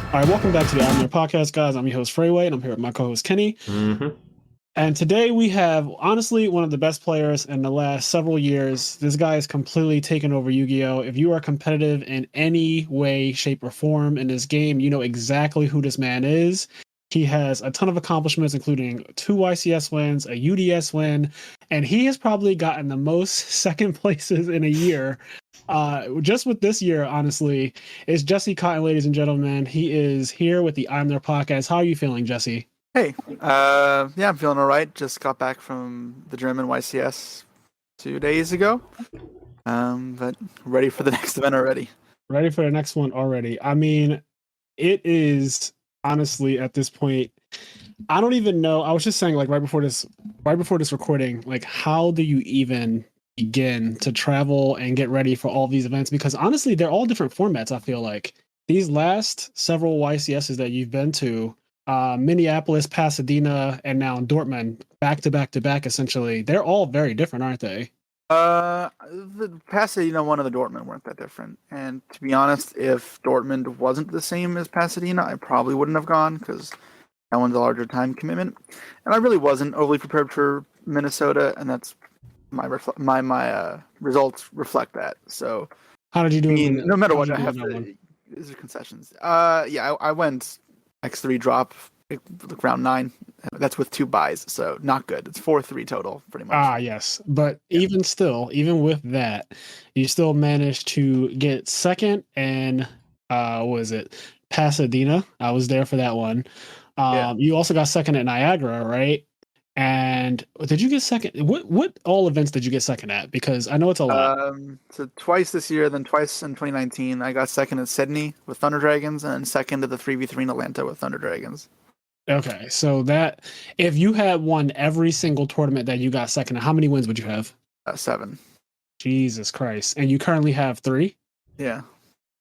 All right, welcome back to the IMNerd podcast, guys. I'm your host, Freeway, and I'm here with my co-host, Kenny. Mm-hmm. And today we have, honestly, one of the best players in the last several years. This guy is completely taken over Yu-Gi-Oh! If you are competitive in any way, shape, or form in this game, you know exactly who this man is. He has a ton of accomplishments, including 2 YCS wins, a UDS win, and he has probably gotten the most second places in a year. Just with this year, honestly, is Jesse Kotton, ladies and gentlemen. He is here with the IMNerd podcast. How are you feeling, Jesse? Hey, yeah, I'm feeling all right. Just got back from the German YCS 2 days ago. But ready for the next event already. Ready for the next one already. I mean, it is honestly at this point, I don't even know. I was just saying, like right before this recording, like how do you even begin to travel and get ready for all these events? Because honestly, they're all different formats. I feel like these last several YCSs that you've been to, Minneapolis, Pasadena, and now Dortmund, back to back to back, essentially, they're all very different, aren't they? The Pasadena one and the Dortmund weren't that different. And to be honest, if Dortmund wasn't the same as Pasadena, I probably wouldn't have gone because that one's a larger time commitment. And I really wasn't overly prepared for Minnesota, and that's my results reflect that. So How did you do? no matter what, I have to. These are concessions. Yeah, I went X3 drop like round 9. That's with 2 buys, so not good. It's 4-3 total, pretty much. Yes, but even still, even with that, you still managed to get second, and what was it, Pasadena? I was there for that one. You also got second at Niagara, right? And did you get second? What all events did you get second at? Because I know it's a lot. So twice this year, then twice in 2019. I got second at Sydney with Thunder Dragons, and second at the 3v3 in Atlanta with Thunder Dragons. Okay, so that if you had won every single tournament that you got second, how many wins would you have? 7. Jesus Christ! And you currently have 3? Yeah.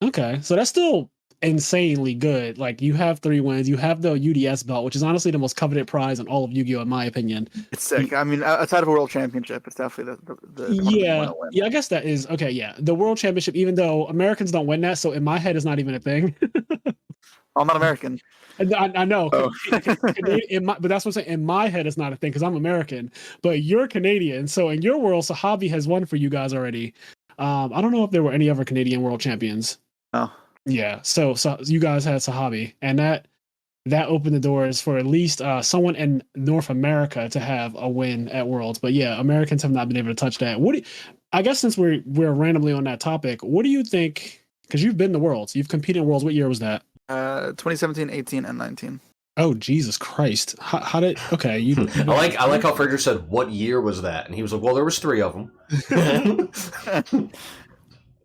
Okay, so that's still insanely good. Like you have 3 wins, you have the UDS belt, which is honestly the most coveted prize in all of Yu-Gi-Oh, in my opinion. It's sick. I mean, outside of a world championship, it's definitely the yeah. I guess that is okay. Yeah, the world championship, even though Americans don't win that, so in my head, it's not even a thing. I'm not American. I know, Oh. but that's what I'm saying. In my head, it's not a thing because I'm American, but you're Canadian. So in your world, Sahabi has won for you guys already. I don't know if there were any other Canadian world champions. Oh. Yeah, so you guys had Sahabi, and that opened the doors for at least someone in North America to have a win at Worlds. But yeah, Americans have not been able to touch that. I guess since we're randomly on that topic, what do you think? Because you've been to Worlds, you've competed in Worlds. What year was that? 2017, 18, and 19. Oh Jesus Christ! How did? Okay, you. I like how Frederick said, "What year was that?" And he was like, "Well, there was 3 of them."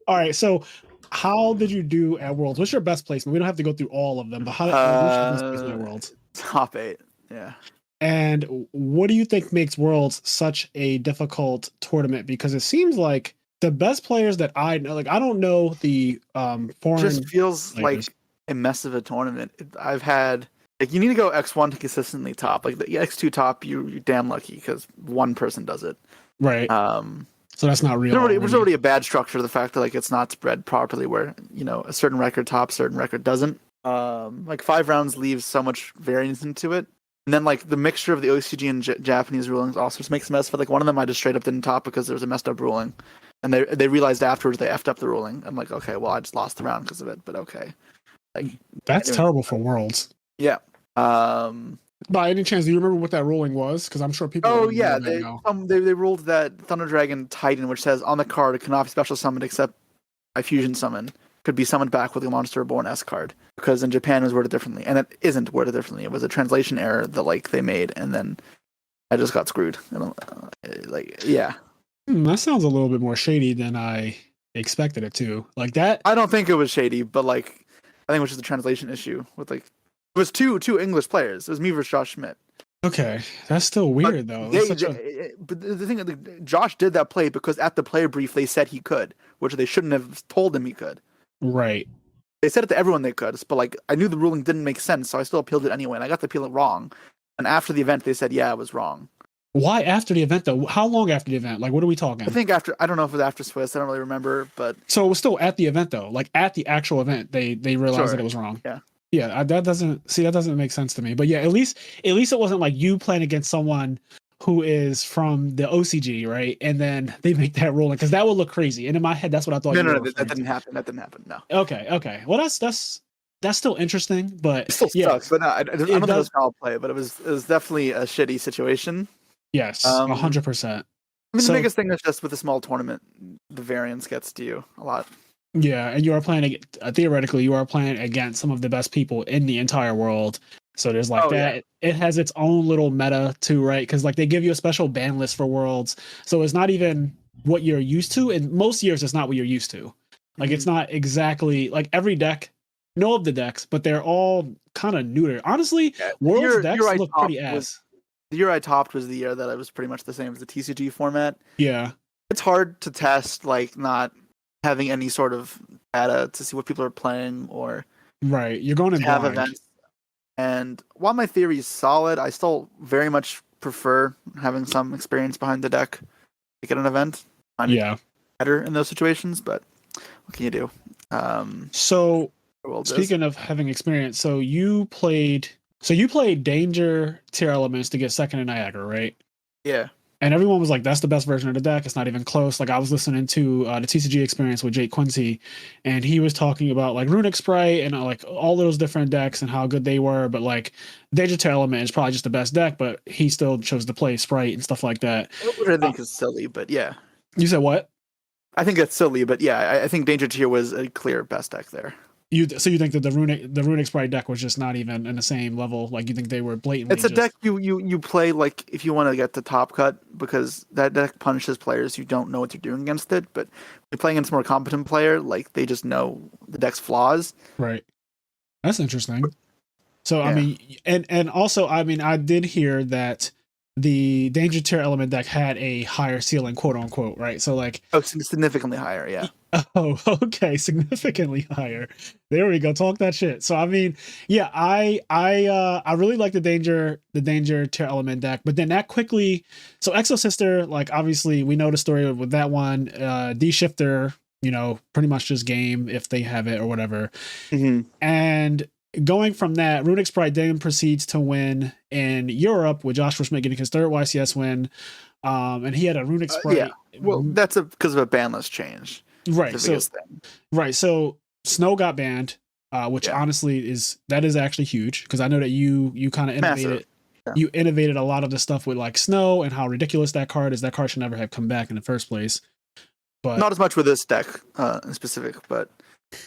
All right, so how did you do at Worlds? What's your best placement? We don't have to go through all of them, but what's your best placement at Worlds? Top 8. Yeah. And what do you think makes Worlds such a difficult tournament? Because it seems like the best players that I know, like I don't know the foreign. It just feels players. like a mess of a tournament. I've had like you need to go X1 to consistently top. Like the X2 top, you're damn lucky because one person does it. Right. So that's not real. It was already a bad structure. The fact that like it's not spread properly, where a certain record tops, certain record doesn't. Like 5 rounds leaves so much variance into it, and then like the mixture of the OCG and Japanese rulings also just makes a mess. But like one of them, I just straight up didn't top because there was a messed up ruling, and they realized afterwards they effed up the ruling. I'm like, okay, well I just lost the round because of it, but okay. Like that's terrible for Worlds. Yeah. By any chance, do you remember what that ruling was? Because I'm sure people. Oh yeah, they ruled that Thunder Dragon Titan, which says on the card, it cannot be special summoned except by fusion summon, could be summoned back with a Monster Reborn S card. Because in Japan it was worded differently, and it isn't worded differently. It was a translation error that like they made, and then I just got screwed. Yeah. That sounds a little bit more shady than I expected it to. Like that. I don't think it was shady, but like I think it was just a translation issue with like. It was two English players. It was me versus Josh Schmidt. Okay, that's still weird though. But the thing is, Josh did that play because at the player brief they said he could, which they shouldn't have told him he could. Right. They said it to everyone they could, but like I knew the ruling didn't make sense, so I still appealed it anyway, and I got to appeal it wrong. And after the event, they said, yeah, it was wrong. Why after the event, though? How long after the event? Like, what are we talking? I think after, I don't know if it was after Swiss. I don't really remember, but... So it was still at the event, though? Like, at the actual event, they realized that it was wrong? Yeah. Yeah, that doesn't make sense to me. But yeah, at least it wasn't like you playing against someone who is from the OCG, right? And then they make that ruling because that would look crazy. And in my head, that's what I thought No, you no, were no, that referring didn't to. happen. That didn't happen. No, Okay, okay. Well, that's still interesting, but it still yeah, sucks. But no, I don't it think it does. was foul play. But it was definitely a shitty situation. Yes, Um, 100%. I mean, the So biggest thing is just with a small tournament, the variance gets to you a lot. yeah, and you are playing theoretically, you are playing against some of the best people in the entire world. So there's like Oh yeah, that. It has its own little meta too, right? Because like they give you a special ban list for worlds, so it's not even what you're used to. And most years, it's not what you're used to. Like it's Mhm. not exactly like every deck. Know of the decks, but they're all kind of neuter. Honestly, Yeah, worlds decks look pretty the year I topped was the year that I was pretty much the same as the TCG format. Yeah, It's hard to test like not having any sort of data to see what people are playing or right. You're going in to have blind. events. And while my theory is solid, I still very much prefer having some experience behind the deck to get an event. I find it Yeah. better in those situations, but what can you do? So The world is. speaking of having experience, so you played Danger Tier Elements to get second in Niagara, right? Yeah. And everyone was like, "That's the best version of the deck. It's not even close." Like I was listening to the TCG experience with Jake Quincy, and he was talking about like Runic Sprite and like all those different decks and how good they were. But like Danger Tier Element is probably just the best deck, but he still chose to play Sprite and stuff like that. Which I Uh, think is silly, but yeah. you said what? I think that's silly, but yeah, I think Danger Tier was a clear best deck there. You think that the Runic Sprite deck was just not even in the same level? Like you think they were blatantly It's a deck just you play like if you want to get the top cut because that deck punishes players who don't know what they're doing against it. But you're playing against a more competent player, like they just know the deck's flaws. right? That's interesting. So I Yeah. mean, and also I mean, I did hear that the Danger Tier Element deck had a higher ceiling, quote unquote, right? So like, Oh, significantly higher, yeah. oh, okay, significantly higher. There we go. Talk that shit. So I mean, yeah, I really like the Danger Tier Element deck, but then that quickly, so Exo Sister, like obviously we know the story with that one. D Shifter, pretty much just game if they have it or whatever. Hmm. And going from that, Runic Sprite then proceeds to win in Europe with Joshua Schmidt getting his third YCS win. And he had a Runic Yeah. Sprite. Well, that's because of a ban list change. Right. The So biggest thing. right. So Snow got banned, which Yeah. honestly is actually huge because I know that you kind of Massive. innovated. Yeah. You innovated a lot of the stuff with like Snow and how ridiculous that card is. That card should never have come back in the first place. But Not as much with this deck in specific, but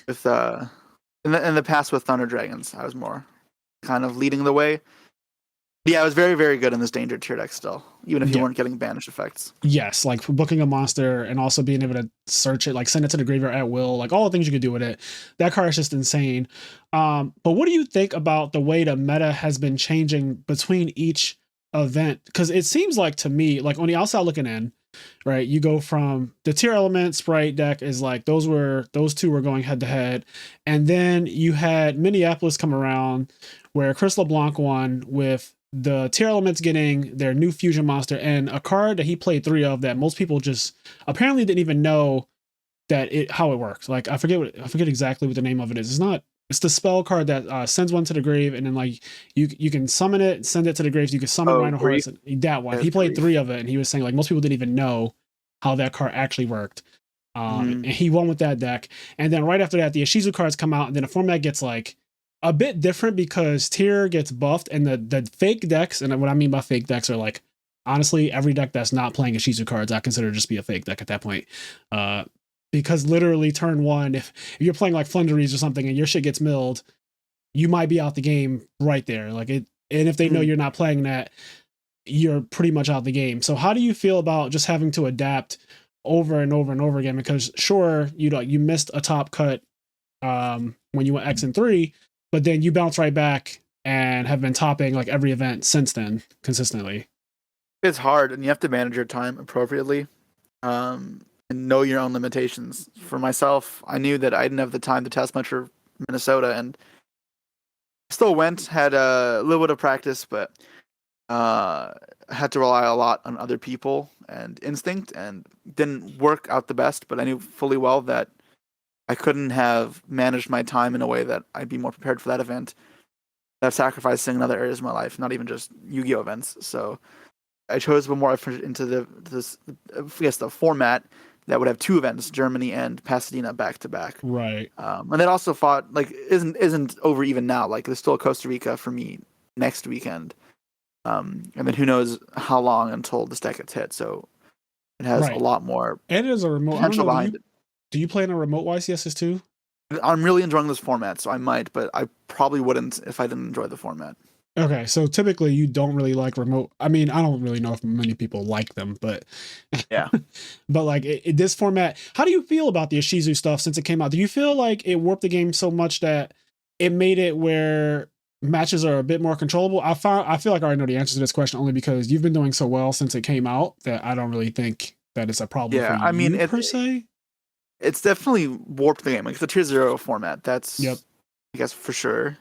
with in the past with Thunder Dragons, I was more kind of leading the way. Yeah, I was very, very good in this Danger Tier deck still, even if you yeah, weren't getting banish effects. yes, like booking a monster and also being able to search it, like send it to the graveyard at will, like all the things you could do with it. That card is just insane. But what do you think about the way the meta has been changing between each event? Because it seems like to me, like on the outside looking in, right? You go from the Tier Element Sprite deck is like those two were going head to head, and then you had Minneapolis come around where Chris LeBlanc won with the Tier Elements getting their new fusion monster and a card that he played three of that most people just apparently didn't even know how it works. Like I forget exactly what the name of it is. It's the spell card that sends one to the grave and then like you can summon it, send it to the grave. So you can summon Oh, Rhino grief. Hearts. That one. Yes, He played grief. three of it and he was saying like most people didn't even know how that card actually worked. Mhm. And he won with that deck. And then right after that, the Ishizu cards come out, and then the format gets like a bit different because tier gets buffed, and the fake decks, and what I mean by fake decks are like honestly every deck that's not playing Ishizu cards, I consider just be a fake deck at that point. Because literally turn one, if you're playing like Flunderies or something and your shit gets milled, you might be out the game right there. Like it, and if they know Mhm. you're not playing that, you're pretty much out the game. So how do you feel about just having to adapt over and over and over again? Because sure, you missed a top cut when you went X and 3, but then you bounce right back and have been topping like every event since then consistently. It's hard, and you have to manage your time appropriately, and know your own limitations. For myself, I knew that I didn't have the time to test much for Minnesota, and still went, had a little bit of practice, but had to rely a lot on other people and instinct, and didn't work out the best. But I knew fully well that I couldn't have managed my time in a way that I'd be more prepared for that event. I've sacrificing in other areas of my life, not even just Yu-Gi-Oh events. So I chose to put more effort into the format that would have 2 events, Germany and Pasadena, back to back. Right. And then also fought like isn't over even now. Like there's still Costa Rica for me next weekend. And then who knows how long until this deck gets hit. So it has a lot more and it is a remote potential behind it. Do you play in a remote YCSs too? I'm really enjoying this format, so I might, but I probably wouldn't if I didn't enjoy the format. Okay, so typically you don't really like remote. I mean, I don't really know if many people like them, but yeah. But like this format, how do you feel about the Ishizu stuff since it came out? Do you feel like it warped the game so much that it made it where matches are a bit more controllable? I feel like I already know the answer to this question only because you've been doing so well since it came out that I don't really think that it's a problem for I mean, per se. It's definitely warped the game. Like it's a tier 0 format. That's I guess for sure.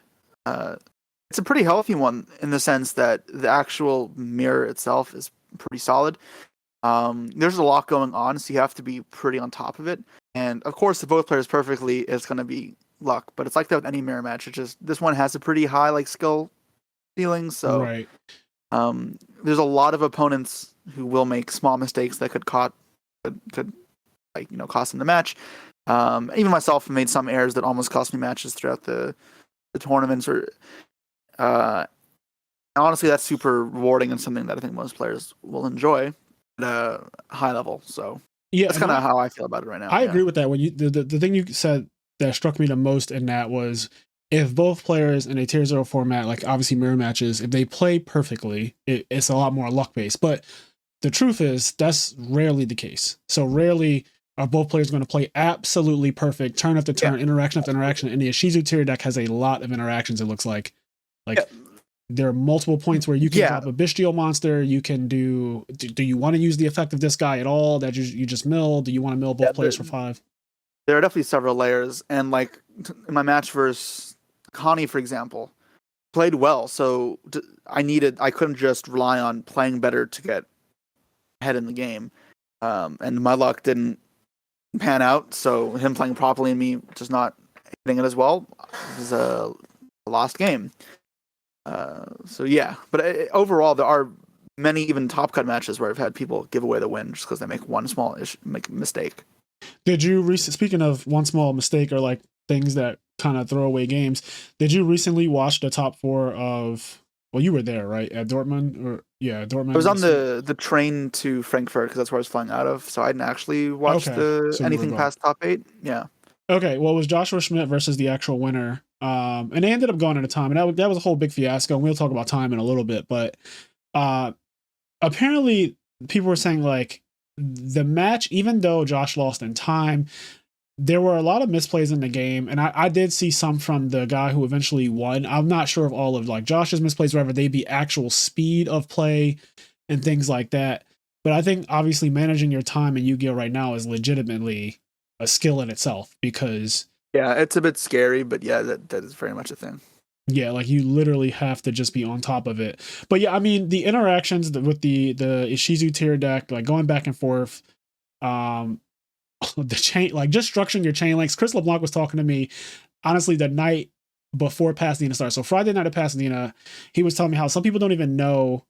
It's a pretty healthy one in the sense that the actual mirror itself is pretty solid. There's a lot going on, so you have to be pretty on top of it. And of course, if both players perfectly, it's going to be luck. But it's like that with any mirror match. It's just this one has a pretty high like skill ceiling. So right. There's a lot of opponents who will make small mistakes that could cost them the match. Even myself made some errors that almost cost me matches throughout the tournaments. Honestly, that's super rewarding and something that I think most players will enjoy at a high level. So yeah, that's kind of how I feel about it right now. I agree with that. When you the thing you said that struck me the most in that was if both players in a tier 0 format, like obviously mirror matches, if they play perfectly, it's a lot more luck based. But the truth is that's rarely the case. So rarely are both players going to play absolutely perfect, turn after turn, interaction after interaction. And the Ishizu tier deck has a lot of interactions, it looks like. There are multiple points where you can drop a bestial monster. You can do you want to use the effect of this guy at all that you just mill? Do you want to mill both players for 5? There are definitely several layers. And like in my match versus Connie, for example, played well. So I couldn't just rely on playing better to get ahead in the game. And my luck didn't pan out. So him playing properly and me just not hitting it as well is a lost game. But overall, there are many even top cut matches where I've had people give away the win just because they make one small mistake. Did you speaking of one small mistake or like things that kind of throw away games? Did you recently watch the top 4 of? Well, you were there, right, at Dortmund Dortmund. I was on the train to Frankfurt because that's where I was flying out of, so I didn't actually watch anything past top 8. Yeah. Okay, well, it was Joshua Schmidt versus the actual winner. And they ended up going into time, and that was a whole big fiasco. And we'll talk about time in a little bit, but apparently people were saying like the match, even though Josh lost in time, there were a lot of misplays in the game, and I did see some from the guy who eventually won. I'm not sure of all of like Josh's misplays, whether they be actual speed of play and things like that. But I think obviously managing your time in Yu-Gi-Oh right now is legitimately a skill in itself because it's a bit scary, but that is very much a thing. Yeah, like you literally have to just be on top of it. But yeah, I mean the interactions with the Ishizu tier deck, like going back and forth, the chain, like just structuring your chain links. Chris LeBlanc was talking to me, honestly, the night before Pasadena started. So Friday night at Pasadena, he was telling me how some people don't even know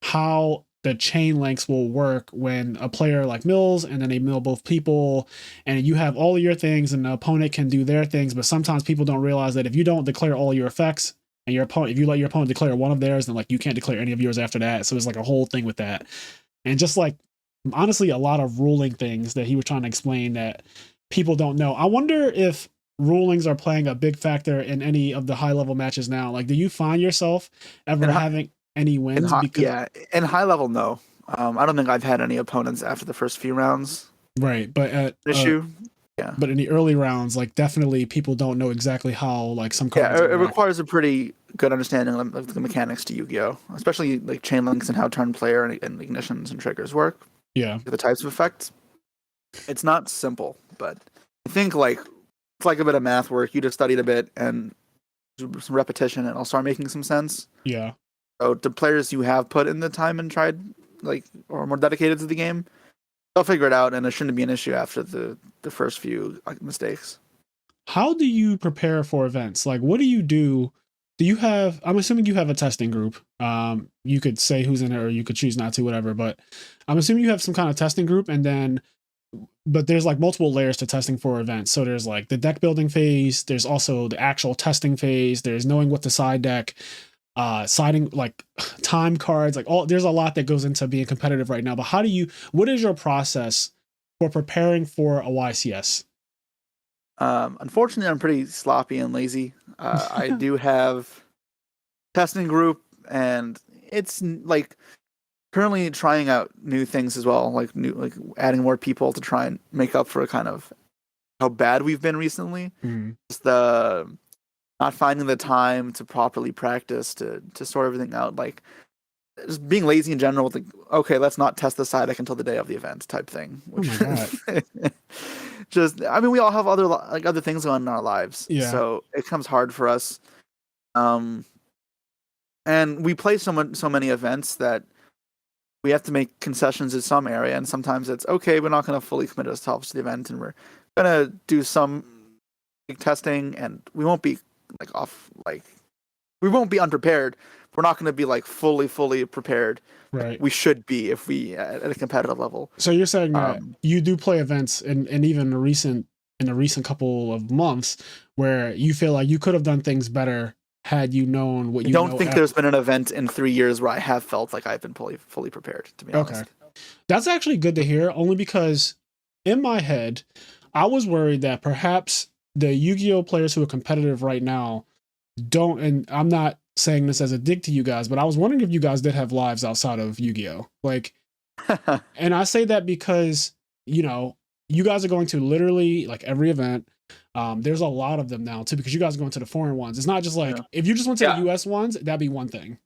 how the chain links will work when a player like mills and then they mill both people and you have all of your things and the opponent can do their things. But sometimes people don't realize that if you don't declare all your effects and if you let your opponent declare one of theirs, then like you can't declare any of yours after that. So it's like a whole thing with that. And just like, honestly, a lot of ruling things that he was trying to explain that people don't know. I wonder if rulings are playing a big factor in any of the high level matches now. Like, do you find yourself ever having any wins? In high level, no. I don't think I've had any opponents after the first few rounds. Right, but at issue, But in the early rounds, like definitely people don't know exactly how like some cards. It requires a pretty good understanding of the mechanics to Yu-Gi-Oh, especially like chain links and how turn player and ignitions and triggers work. Yeah, the types of effects. It's not simple, but I think like it's like a bit of math work. You just studied a bit and some repetition, and it'll start making some sense. Yeah. So the players who have put in the time and tried, like, or more dedicated to the game, they'll figure it out, and it shouldn't be an issue after the first few mistakes. how do you prepare for events? Like, what do you do? Do you have, I'm assuming you have a testing group. You could say who's in it or you could choose not to, whatever, but I'm assuming you have some kind of testing group, and then, but there's like multiple layers to testing for events. So there's like the deck building phase. There's also the actual testing phase. There's knowing what to side deck, siding, like time cards, like all, there's a lot that goes into being competitive right now. But what is your process for preparing for a YCS? Unfortunately, I'm pretty sloppy and lazy. I do have testing group, and it's like currently trying out new things as well, like adding more people to try and make up for kind of how bad we've been recently. Just the not finding the time to properly practice to sort everything out, like just being lazy in general. Like, okay, let's not test the side deck until the day of the event type thing. Which just, I mean, we all have other things going on in our lives, so it comes hard for us. And we play so many events that we have to make concessions in some area, and sometimes it's okay, we're not going to fully commit ourselves to the event, and we're going to do some testing, and we won't be we won't be unprepared. We're not going to be like fully prepared. Right. We should be if we at a competitive level. So you're saying that you do play events, and even in a recent couple of months where you feel like you could have done things better had you known what you know. I don't think there's been an event in 3 years where I have felt like I've been fully prepared, to be honest. Okay. That's actually good to hear, only because in my head, I was worried that perhaps the Yu-Gi-Oh players who are competitive right now don't, and I'm not saying this as a dig to you guys, but I was wondering if you guys did have lives outside of Yu-Gi-Oh. Like, and I say that because, you know, you guys are going to literally like every event. There's a lot of them now too, because you guys are going to the foreign ones. It's not just like, if you just went to the US ones, that'd be one thing.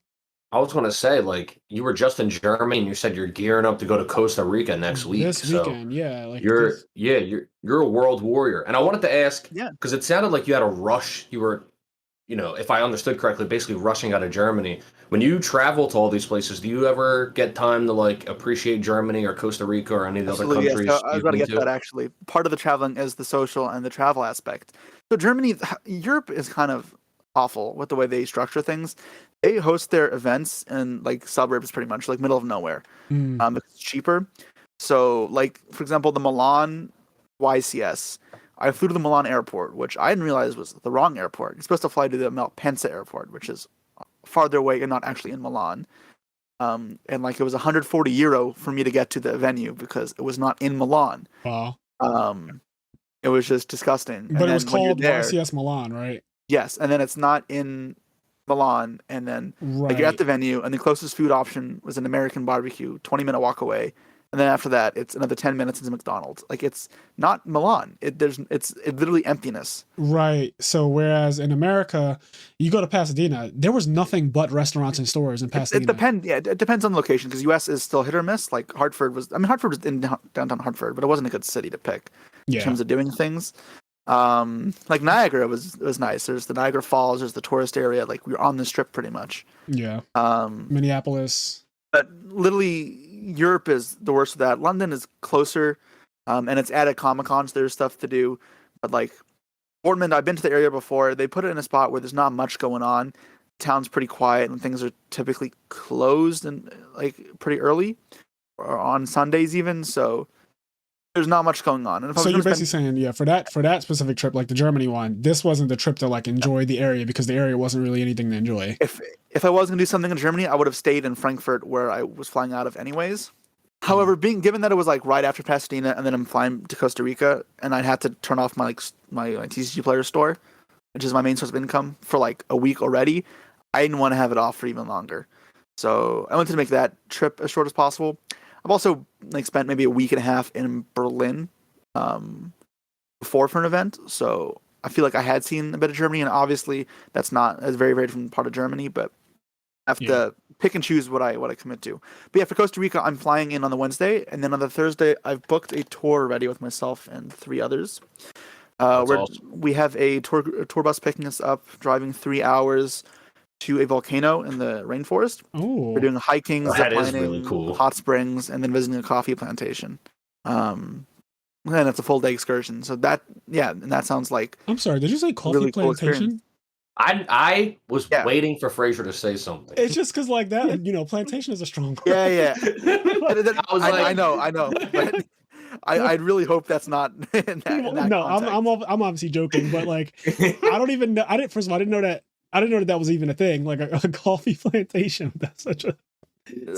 I was going to say, like, you were just in Germany and you said you're gearing up to go to Costa Rica next week. This weekend, yeah. Like you're a world warrior. And I wanted to ask, because it sounded like you had a rush. You were, you know, if I understood correctly, basically rushing out of Germany. When you travel to all these places, do you ever get time to like appreciate Germany or Costa Rica or any of the other countries? Yes. I was going to get that actually. Part of the traveling is the social and the travel aspect. So Europe is kind of awful with the way they structure things. They host their events in like suburbs, pretty much like middle of nowhere. It's cheaper. So, like for example, the Milan YCS. I flew to the Milan airport, which I didn't realize was the wrong airport. You're supposed to fly to the Malpensa airport, which is farther away and not actually in Milan. And like it was €140 for me to get to the venue because it was not in Milan. Wow. It was just disgusting. But it was called YCS Milan, right? Yes, and then it's not in Milan, and then like you're at the venue, and the closest food option was an American barbecue, 20-minute walk away. And then after that, it's another 10 minutes into McDonald's. Like, it's not Milan. It's literally emptiness. Right. So whereas in America, you go to Pasadena, there was nothing but restaurants and stores in Pasadena. It depends on the location, because US is still hit or miss. Like Hartford was in downtown Hartford, but it wasn't a good city to pick in terms of doing things. Like Niagara was nice. There's the Niagara Falls. There's the tourist area. Like we were on the strip pretty much. Yeah. Minneapolis. But literally, Europe is the worst of that. London is closer, and it's at a Comic-Con, so there's stuff to do. But like Portland, I've been to the area before. They put it in a spot where there's not much going on. The town's pretty quiet, and things are typically closed and like pretty early, or on Sundays even. So there's not much going on. And so you're basically saying, for that specific trip, like the Germany one, this wasn't the trip to like enjoy the area, because the area wasn't really anything to enjoy. If I was going to do something in Germany, I would have stayed in Frankfurt, where I was flying out of anyways. However, given that it was like right after Pasadena, and then I'm flying to Costa Rica, and I'd had to turn off my TCG Player store, which is my main source of income, for like a week already, I didn't want to have it off for even longer. So I wanted to make that trip as short as possible. I've also like spent maybe a week and a half in Berlin before for an event, so I feel like I had seen a bit of Germany, and obviously that's not a very, very different part of Germany, but I have to pick and choose what I commit to. But yeah, for Costa Rica, I'm flying in on the Wednesday, and then on the Thursday, I've booked a tour already with myself and 3 others. Awesome. We have a tour bus picking us up, driving 3 hours to a volcano in the rainforest. Oh, we're doing hiking, that ziplining, is really cool. hot springs, and then visiting a coffee plantation. and it's a full day excursion. So and that sounds like I'm sorry, did you say coffee really cool plantation? I was waiting for Fraser to say something. It's just because like that, plantation is a strong word. Yeah. I was I know. But I'd really hope that's not in that No, context. I'm obviously joking, but like I don't even know. First of all, I didn't know that was even a thing, like a coffee plantation. That's such a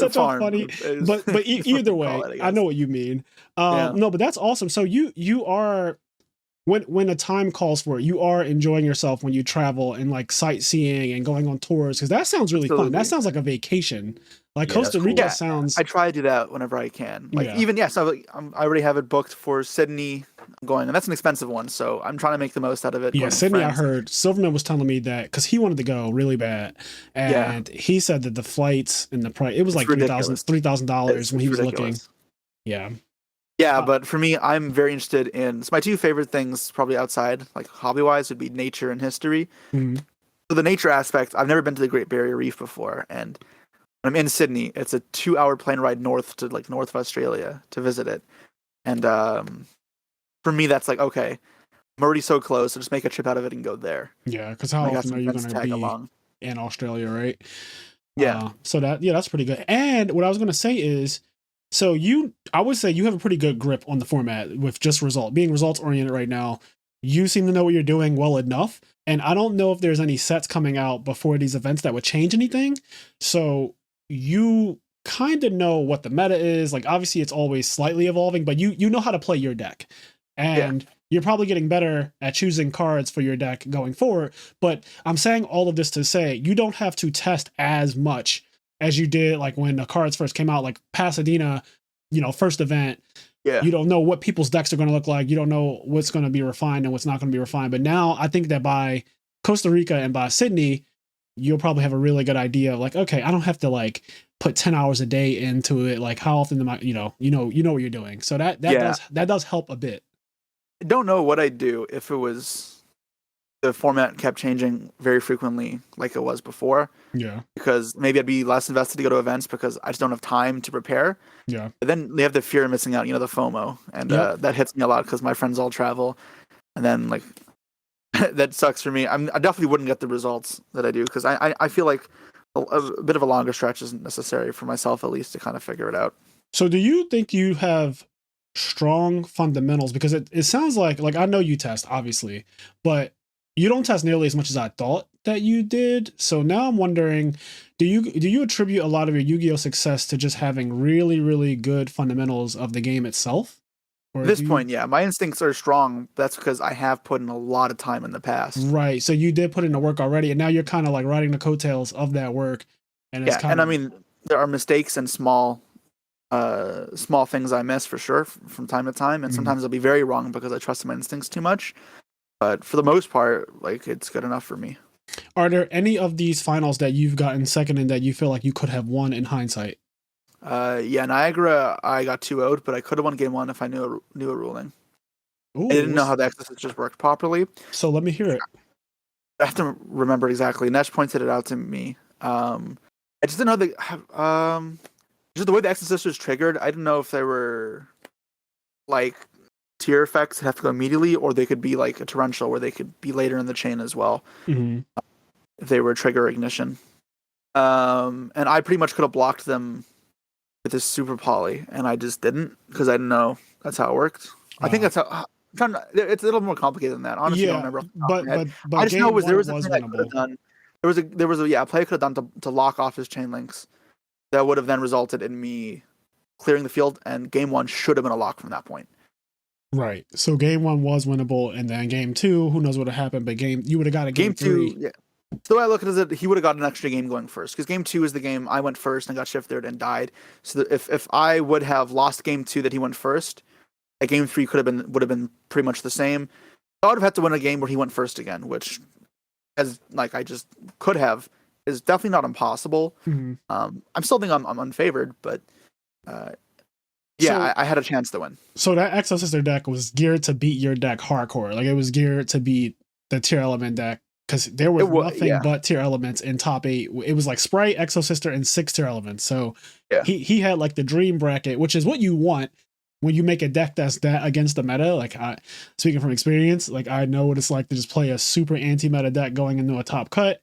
funny. But either way, I know what you mean. No, but that's awesome. So you are, when a time calls for it, you are enjoying yourself when you travel and like sightseeing and going on tours, because that sounds really fun. That sounds like a vacation. Like Costa Rica sounds. I try to do that whenever I can. Like so I already have it booked for Sydney. I'm going, and that's an expensive one, so I'm trying to make the most out of it. Yeah, Sydney. I heard Silverman was telling me that because he wanted to go really bad, and he said that the flights and the price, it was like $3,000 when he was looking. Yeah, but for me, I'm very interested in. So my two favorite things, probably outside, like hobby-wise, would be nature and history. Mm-hmm. So the nature aspect, I've never been to the Great Barrier Reef before, and when I'm in Sydney, it's a 2-hour plane ride north to like north of Australia to visit it, and for me, that's like, okay, I'm already so close, so just make a trip out of it and go there. Yeah, because how often are you going to be in Australia, right? Yeah. So that's pretty good. And what I was going to say is, so I would say you have a pretty good grip on the format with just being results oriented right now. You seem to know what you're doing well enough. And I don't know if there's any sets coming out before these events that would change anything. So you kind of know what the meta is. Like, obviously it's always slightly evolving, but you know how to play your deck. And you're probably getting better at choosing cards for your deck going forward. But I'm saying all of this to say you don't have to test as much as you did like when the cards first came out, like Pasadena, first event. Yeah. You don't know what people's decks are going to look like. You don't know what's going to be refined and what's not going to be refined. But now I think that by Costa Rica and by Sydney, you'll probably have a really good idea of like, okay, I don't have to like put 10 hours a day into it. Like, how often am I, you know what you're doing. So that does help a bit. I don't know what I'd do if it was the format kept changing very frequently like it was before. Yeah. Because maybe I'd be less invested to go to events because I just don't have time to prepare. Yeah. But then they have the fear of missing out, the FOMO. And that hits me a lot because my friends all travel. And then like that sucks for me. I definitely wouldn't get the results that I do because I feel like a bit of a longer stretch isn't necessary for myself, at least, to kind of figure it out. So do you think you have strong fundamentals? Because it sounds like I know you test, obviously, but you don't test nearly as much as I thought that you did. So now I'm wondering, do you attribute a lot of your Yu-Gi-Oh success to just having really, really good fundamentals of the game itself? At this point, yeah, my instincts are strong. That's because I have put in a lot of time in the past. Right. So you did put in the work already, and now you're kind of like riding the coattails of that work. And it's I mean, there are mistakes and small things I miss for sure from time to time, and sometimes I'll be very wrong because I trust my instincts too much. But for the most part, like, it's good enough for me. Are there any of these finals that you've gotten second in that you feel like you could have won in hindsight? Niagara, I got 2-0'd, but I could have won game 1 if I knew a ruling. Ooh, I didn't know how the exorcist just worked properly. So let me hear it. I have to remember exactly. Nesh pointed it out to me. I just didn't know just the way the exorcist was triggered. I didn't know if they were like tier effects that have to go immediately, or they could be like a torrential where they could be later in the chain as well. Mm-hmm. If they were trigger ignition. And I pretty much could have blocked them with this super poly, and I just didn't because I didn't know that's how it worked. I think that's how. It's a little more complicated than that. Honestly, I don't remember. But I just know there was a thing I could have done. There was a play I could have done to lock off his chain links that would have then resulted in me clearing the field, and game 1 should have been a lock from that point. Right. So game 1 was winnable, and then game 2, who knows what would have happened? But you would have got a game 3. 2. Yeah. So the way I look at it is he would have got an extra game going first, because game 2 is the game I went first and got shifted and died. So if I would have lost game 2 that he went first, a game 3 would have been pretty much the same. I would have had to win a game where he went first again, which, as like I just could have, is definitely not impossible. Mm-hmm. I'm still think I'm unfavored, but I had a chance to win. So that Exo Sister deck was geared to beat your deck hardcore. Like, it was geared to beat the tier element deck, because there was nothing but tier elements in top 8. It was like Sprite, Exo Sister, and 6 tier elements. So he had like the dream bracket, which is what you want. when you make a deck that's that against the meta, like speaking from experience, like I know what it's like to just play a super anti-meta deck going into a top cut.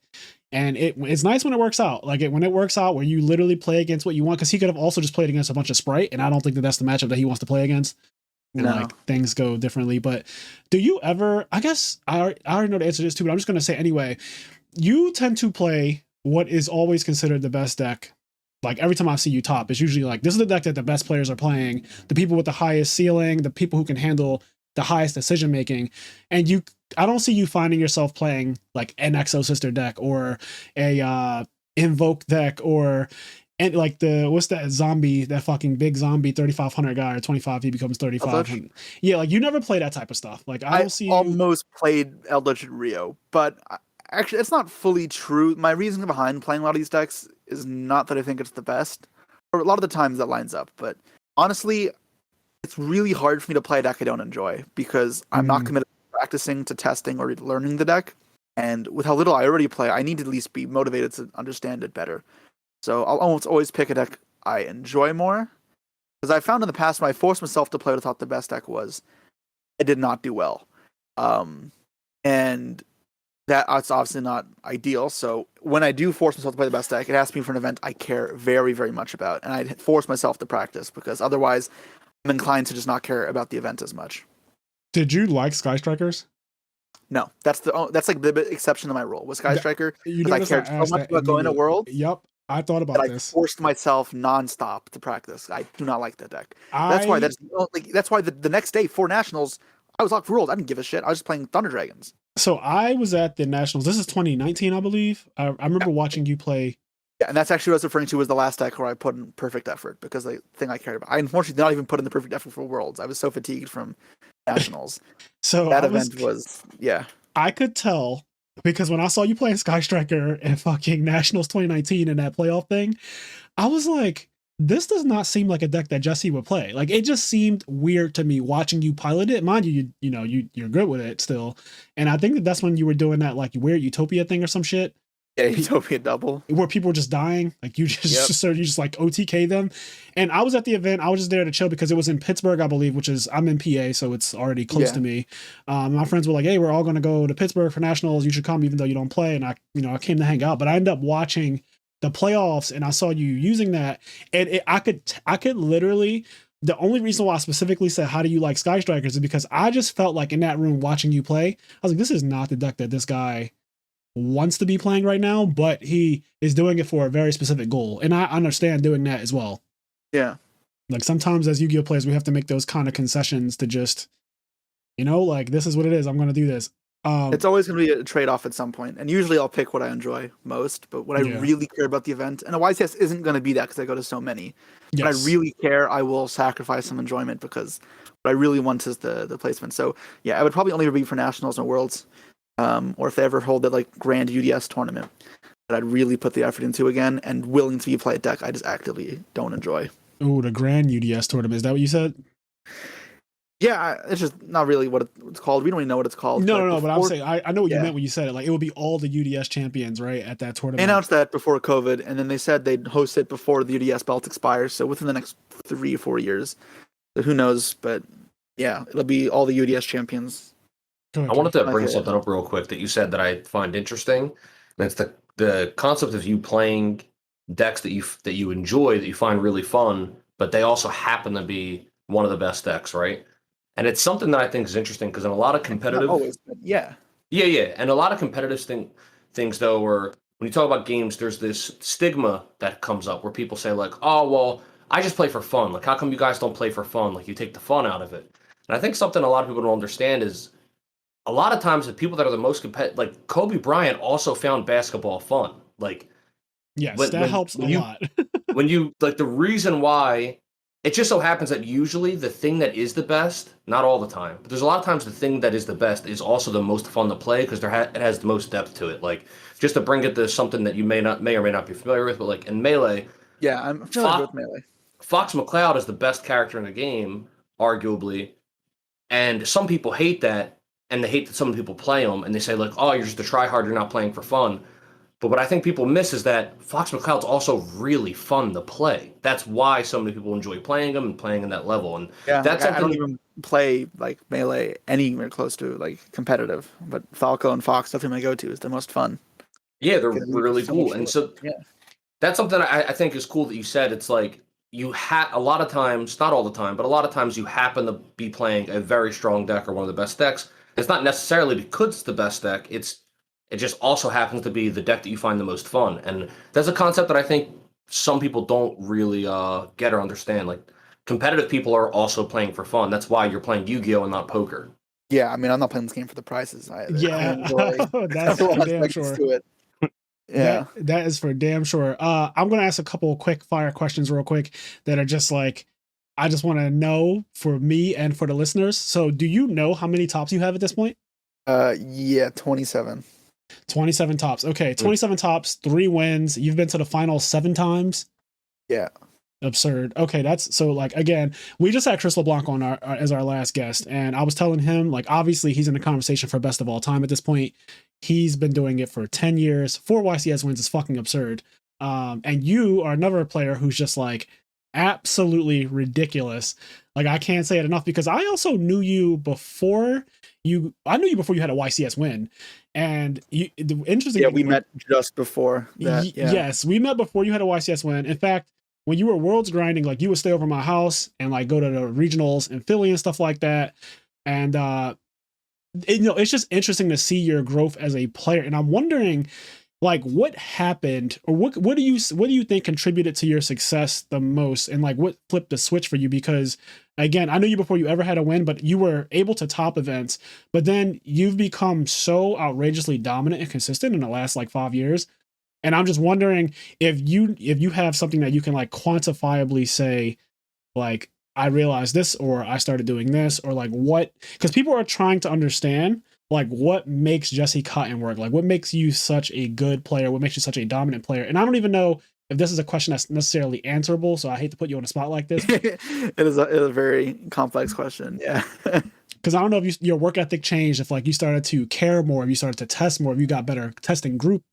And it's nice when it works out. Like when it works out where you literally play against what you want, because he could have also just played against a bunch of Sprite, and I don't think that's the matchup that he wants to play against. And like things go differently. But do you ever, I guess I already know the answer to this too, but I'm just gonna say anyway, you tend to play what is always considered the best deck. Like every time I see you top, it's usually like this is the deck that the best players are playing, the people with the highest ceiling, the people who can handle the highest decision making. And I don't see you finding yourself playing like an Exo Sister deck or a Invoke deck or and like what's that zombie, that fucking big zombie 3500 guy or 25 he becomes 3500. Yeah, like you never play that type of stuff. Like I don't see almost played Eldritch Rio, but actually it's not fully true. My reason behind playing a lot of these decks is not that I think it's the best, or a lot of the times that lines up, but honestly it's really hard for me to play a deck I don't enjoy because I'm not committed to practicing, to testing, or learning the deck. And with how little I already play, I need to at least be motivated to understand it better. So I'll almost always pick a deck I enjoy more. Because I found in the past when I forced myself to play what I thought the best deck was, I did not do well. And that's obviously not ideal. So when I do force myself to play the best deck, it has to be for an event I care very, very much about. And I force myself to practice because otherwise I'm inclined to just not care about the event as much. Did you like Sky Strikers? No, that's like the exception to my rule was Sky Striker because I cared so much about going to Worlds. Yep, I thought about this. I forced myself nonstop to practice. I do not like that deck. That's why the next day for Nationals, I was locked for Worlds. I didn't give a shit. I was just playing Thunder Dragons. So I was at the Nationals. This is 2019, I believe. I remember watching you play. Yeah, and that's actually what I was referring to was the last deck where I put in perfect effort because the thing I cared about. I unfortunately did not even put in the perfect effort for Worlds. I was so fatigued from Nationals. So that event was I could tell because when I saw you playing Sky Striker and fucking Nationals 2019 in that playoff thing, I was like, this does not seem like a deck that Jesse would play. Like it just seemed weird to me watching you pilot it. Mind you, you're good with it still. And I think that's when you were doing that like weird Utopia thing or some shit. Yeah, Utopia double. Where people were just dying. Like you just like OTK them. And I was at the event. I was just there to chill because it was in Pittsburgh, I believe, I'm in PA, so it's already close to me. My friends were like, hey, we're all gonna go to Pittsburgh for Nationals. You should come even though you don't play. And I came to hang out. But I ended up watching the playoffs and I saw you using that. And I could literally, the only reason why I specifically said how do you like Sky Strikers is because I just felt like in that room watching you play, I was like, this is not the deck that this guy wants to be playing right now, but he is doing it for a very specific goal. And I understand doing that as well. Yeah. Like sometimes as Yu-Gi-Oh players, we have to make those kind of concessions to just, like this is what it is. I'm going to do this. It's always going to be a trade-off at some point. And usually I'll pick what I enjoy most, but what I really care about the event, and a YCS isn't going to be that because I go to so many. When I really care, I will sacrifice some enjoyment because what I really want is the placement. So yeah, I would probably only be for Nationals and Worlds. Or if they ever hold that like grand UDS tournament that I'd really put the effort into again and willing to play a deck I just actively don't enjoy. Oh, the grand UDS tournament. Is that what you said? Yeah, it's just not really what it's called. We don't even know what it's called. No, but I'm saying I know what you meant when you said it. Like it would be all the UDS champions, right, at that tournament. They announced that before COVID, and then they said they'd host it before the UDS belt expires, so within the next 3 or 4 years. So who knows? But yeah, it'll be all the UDS champions. I wanted to bring something up real quick that you said that I find interesting. And it's the concept of you playing decks that you enjoy, that you find really fun, but they also happen to be one of the best decks, right? And it's something that I think is interesting because in a lot of competitive, not always, but yeah, and a lot of competitive things though, or when you talk about games, there's this stigma that comes up where people say like, oh well, I just play for fun. Like how come you guys don't play for fun? Like you take the fun out of it. And I think something a lot of people don't understand is a lot of times the people that are the most competitive, like Kobe Bryant also found basketball fun. Like, yes, that helps a lot. When you, like the reason why, it just so happens that usually the thing that is the best, not all the time, but there's a lot of times the thing that is the best is also the most fun to play because it has the most depth to it. Like, just to bring it to something that you may or may not be familiar with, but like in Melee. Yeah, I'm familiar with Melee. Fox McCloud is the best character in the game, arguably. And some people hate that. And they hate that some people play them, and they say like, "Oh, you're just a tryhard. You're not playing for fun." But what I think people miss is that Fox McCloud's also really fun to play. That's why so many people enjoy playing him and playing in that level. And that's I don't even play like Melee anywhere close to like competitive. But Falco and Fox, definitely my go-to, is the most fun. Yeah, they're really cool. And so that's something I think is cool that you said. It's like a lot of times, not all the time, but a lot of times you happen to be playing a very strong deck or one of the best decks. It's not necessarily because it's the best deck. It just also happens to be the deck that you find the most fun. And that's a concept that I think some people don't really get or understand. Like, competitive people are also playing for fun. That's why you're playing Yu-Gi-Oh! And not poker. Yeah, I mean, I'm not playing this game for the prizes either. Yeah, that's for damn sure. To it. Yeah, that is for damn sure. I'm gonna ask a couple quick fire questions real quick that are just like, I just want to know for me and for the listeners. So, do you know how many tops you have at this point? Yeah, 27. 27 tops. Okay, 27 tops, 3 wins. You've been to the final 7 times. Yeah. Absurd. Okay, that's so like again, we just had Chris LeBlanc on as our last guest, and I was telling him like obviously he's in the conversation for best of all time at this point. He's been doing it for 10 years. 4 YCS wins is fucking absurd. And you are another player who's just like absolutely ridiculous. Like I can't say it enough because I also knew you before you had a YCS win. And the interesting thing, we met just before that. Yes, we met before you had a YCS win. In fact, when you were worlds grinding, like you would stay over my house and like go to the regionals in Philly and stuff like that. And it's just interesting to see your growth as a player. And I'm wondering, like, what happened, or what do you think contributed to your success the most, and like what flipped the switch for you? Because again, I knew you before you ever had a win, but you were able to top events. But then you've become so outrageously dominant and consistent in the last like 5 years. And I'm just wondering if you have something that you can like quantifiably say, like, I realized this, or I started doing this, or like what, because people are trying to understand like what makes Jesse Kotton work, like what makes you such a good player, what makes you such a dominant player. And I don't even know if this is a question that's necessarily answerable, so I hate to put you on a spot like this. It is a very complex question. Yeah. Because I don't know if your work ethic changed, if like you started to care more, if you started to test more, if you got better testing group,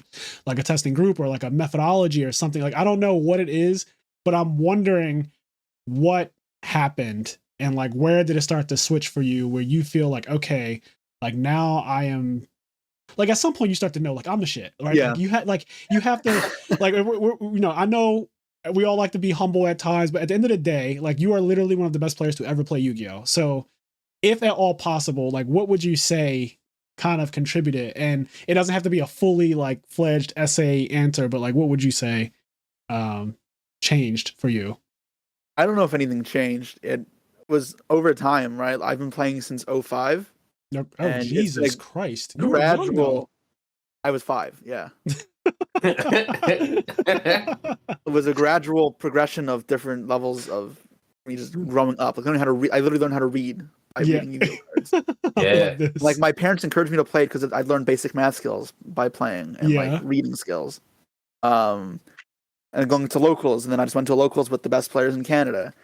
like a testing group or like a methodology or something. Like I don't know what it is, but I'm wondering what happened and like where did it start to switch for you, where you feel like, okay, like now I am, like at some point you start to know like I'm the shit, right? Yeah. Like you have to like I know we all like to be humble at times, but at the end of the day, like you are literally one of the best players to ever play Yu-Gi-Oh. So if at all possible, like what would you say kind of contributed? And it doesn't have to be a fully like fledged essay answer, but like what would you say changed for you? I don't know if anything changed. It was over time, right? I've been playing since 05. Oh, Jesus Christ. Gradual. I was 5, yeah. It was a gradual progression of different levels of me just growing up. Like I literally learned how to read by reading Yu-Gi-Oh cards. Yeah. Like my parents encouraged me to play it because I learned basic math skills by playing and like reading skills. And going to locals, and then I just went to locals with the best players in Canada,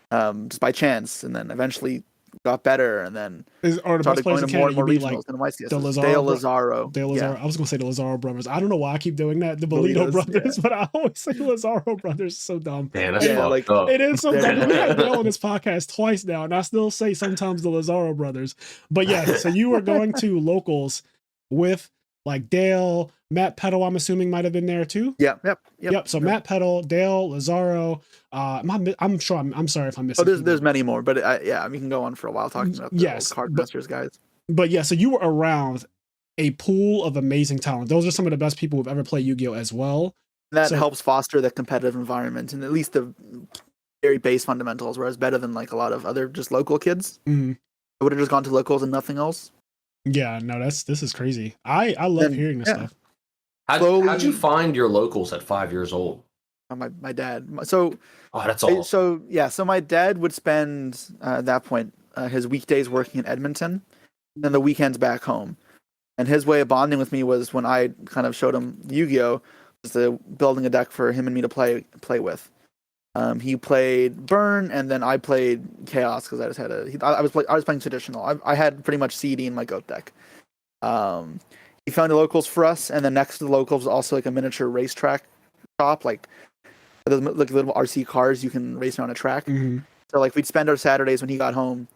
just by chance, and then eventually got better, and then started going to more and more regionals in YCS. Dale Lazaro. Yeah. I was going to say the Lazaro brothers. I don't know why I keep doing that. The Bolito brothers, but I always say Lazaro brothers. So dumb. Man, that's fucked up. It is so dumb. We had Dale on this podcast twice now, and I still say sometimes the Lazaro brothers. But yeah, so you were going to locals with like Dale, Matt Petal, I'm assuming might have been there too. Yep. So Matt Petal, Dale, Lazaro. I'm sure. I'm sorry if I'm missing. Oh, there's many more, but we can go on for a while talking about the old Card Masters guys. But yeah, so you were around a pool of amazing talent. Those are some of the best people who've ever played Yu-Gi-Oh as well. That helps foster the competitive environment and at least the very base fundamentals, whereas better than like a lot of other just local kids. Mm-hmm. I would have just gone to locals and nothing else. Yeah, no, this is crazy. I love hearing this stuff. How'd you find your locals at 5 years old? My dad. So that's all. So my dad would spend at that point his weekdays working in Edmonton, and then the weekends back home. And his way of bonding with me was when I kind of showed him Yu-Gi-Oh, was building a deck for him and me to play with. He played Burn, and then I played Chaos because I just had I was playing traditional. I had pretty much CD in my goat deck. he found the locals for us, and then next to the locals was also like a miniature racetrack shop, like little RC cars you can race around a track. Mm-hmm. So like we'd spend our Saturdays when he got home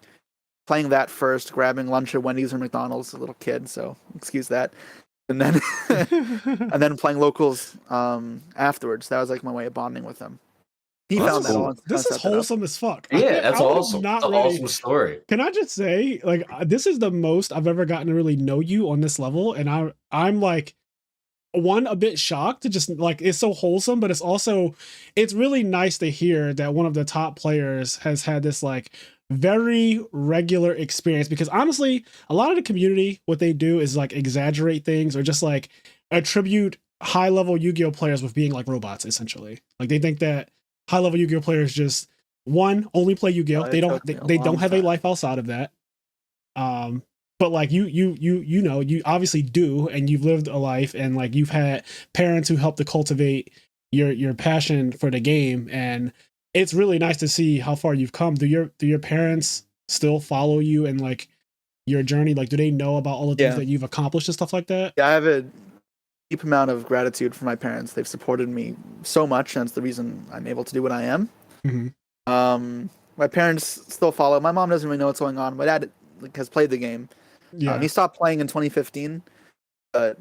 playing that first, grabbing lunch at Wendy's or McDonald's, a little kid, so excuse that. And then and then playing locals afterwards. That was like my way of bonding with him. He found that all. This is wholesome as fuck. Yeah, that's awesome. Not that's an awesome story. Can I just say, like, this is the most I've ever gotten to really know you on this level, and I'm like, a bit shocked to just like, it's so wholesome, but it's really nice to hear that one of the top players has had this like very regular experience, because honestly, a lot of the community, what they do is like exaggerate things or just like attribute high level Yu-Gi-Oh players with being like robots, essentially. Like they think that high level Yu-Gi-Oh players just only play Yu-Gi-Oh. They don't have a life outside of that. But like you know, you obviously do, and you've lived a life, and like you've had parents who helped to cultivate your passion for the game, and it's really nice to see how far you've come. Do your parents still follow you and like your journey? Like, do they know about all the things that you've accomplished and stuff like that? Yeah, I have a deep amount of gratitude for my parents. They've supported me so much, and it's the reason I'm able to do what I am. Mm-hmm. My parents still follow. My mom doesn't really know what's going on. My dad has played the game. Yeah, he stopped playing in 2015, but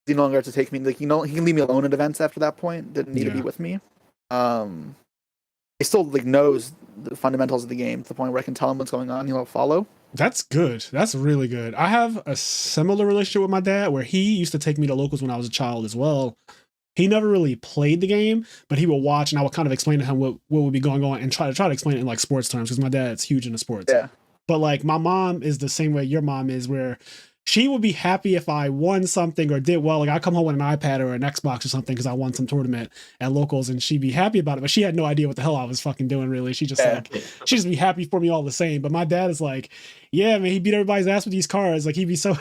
he no longer had to take me. Like, he can leave me alone at events after that point. Didn't need to be with me. He still like knows the fundamentals of the game to the point where I can tell him what's going on. He'll follow. That's good. That's really good. I have a similar relationship with my dad, where he used to take me to locals when I was a child as well. He never really played the game, but he would watch, and I would kind of explain to him what would be going on, and try to explain it in like sports terms, because my dad's huge into sports. Yeah. But like my mom is the same way your mom is, where she would be happy if I won something or did well. Like I come home with an iPad or an Xbox or something because I won some tournament at locals, and she'd be happy about it. But she had no idea what the hell I was fucking doing, really. She just she'd just be happy for me all the same. But my dad is like, yeah, man, he beat everybody's ass with these cards. Like he'd be so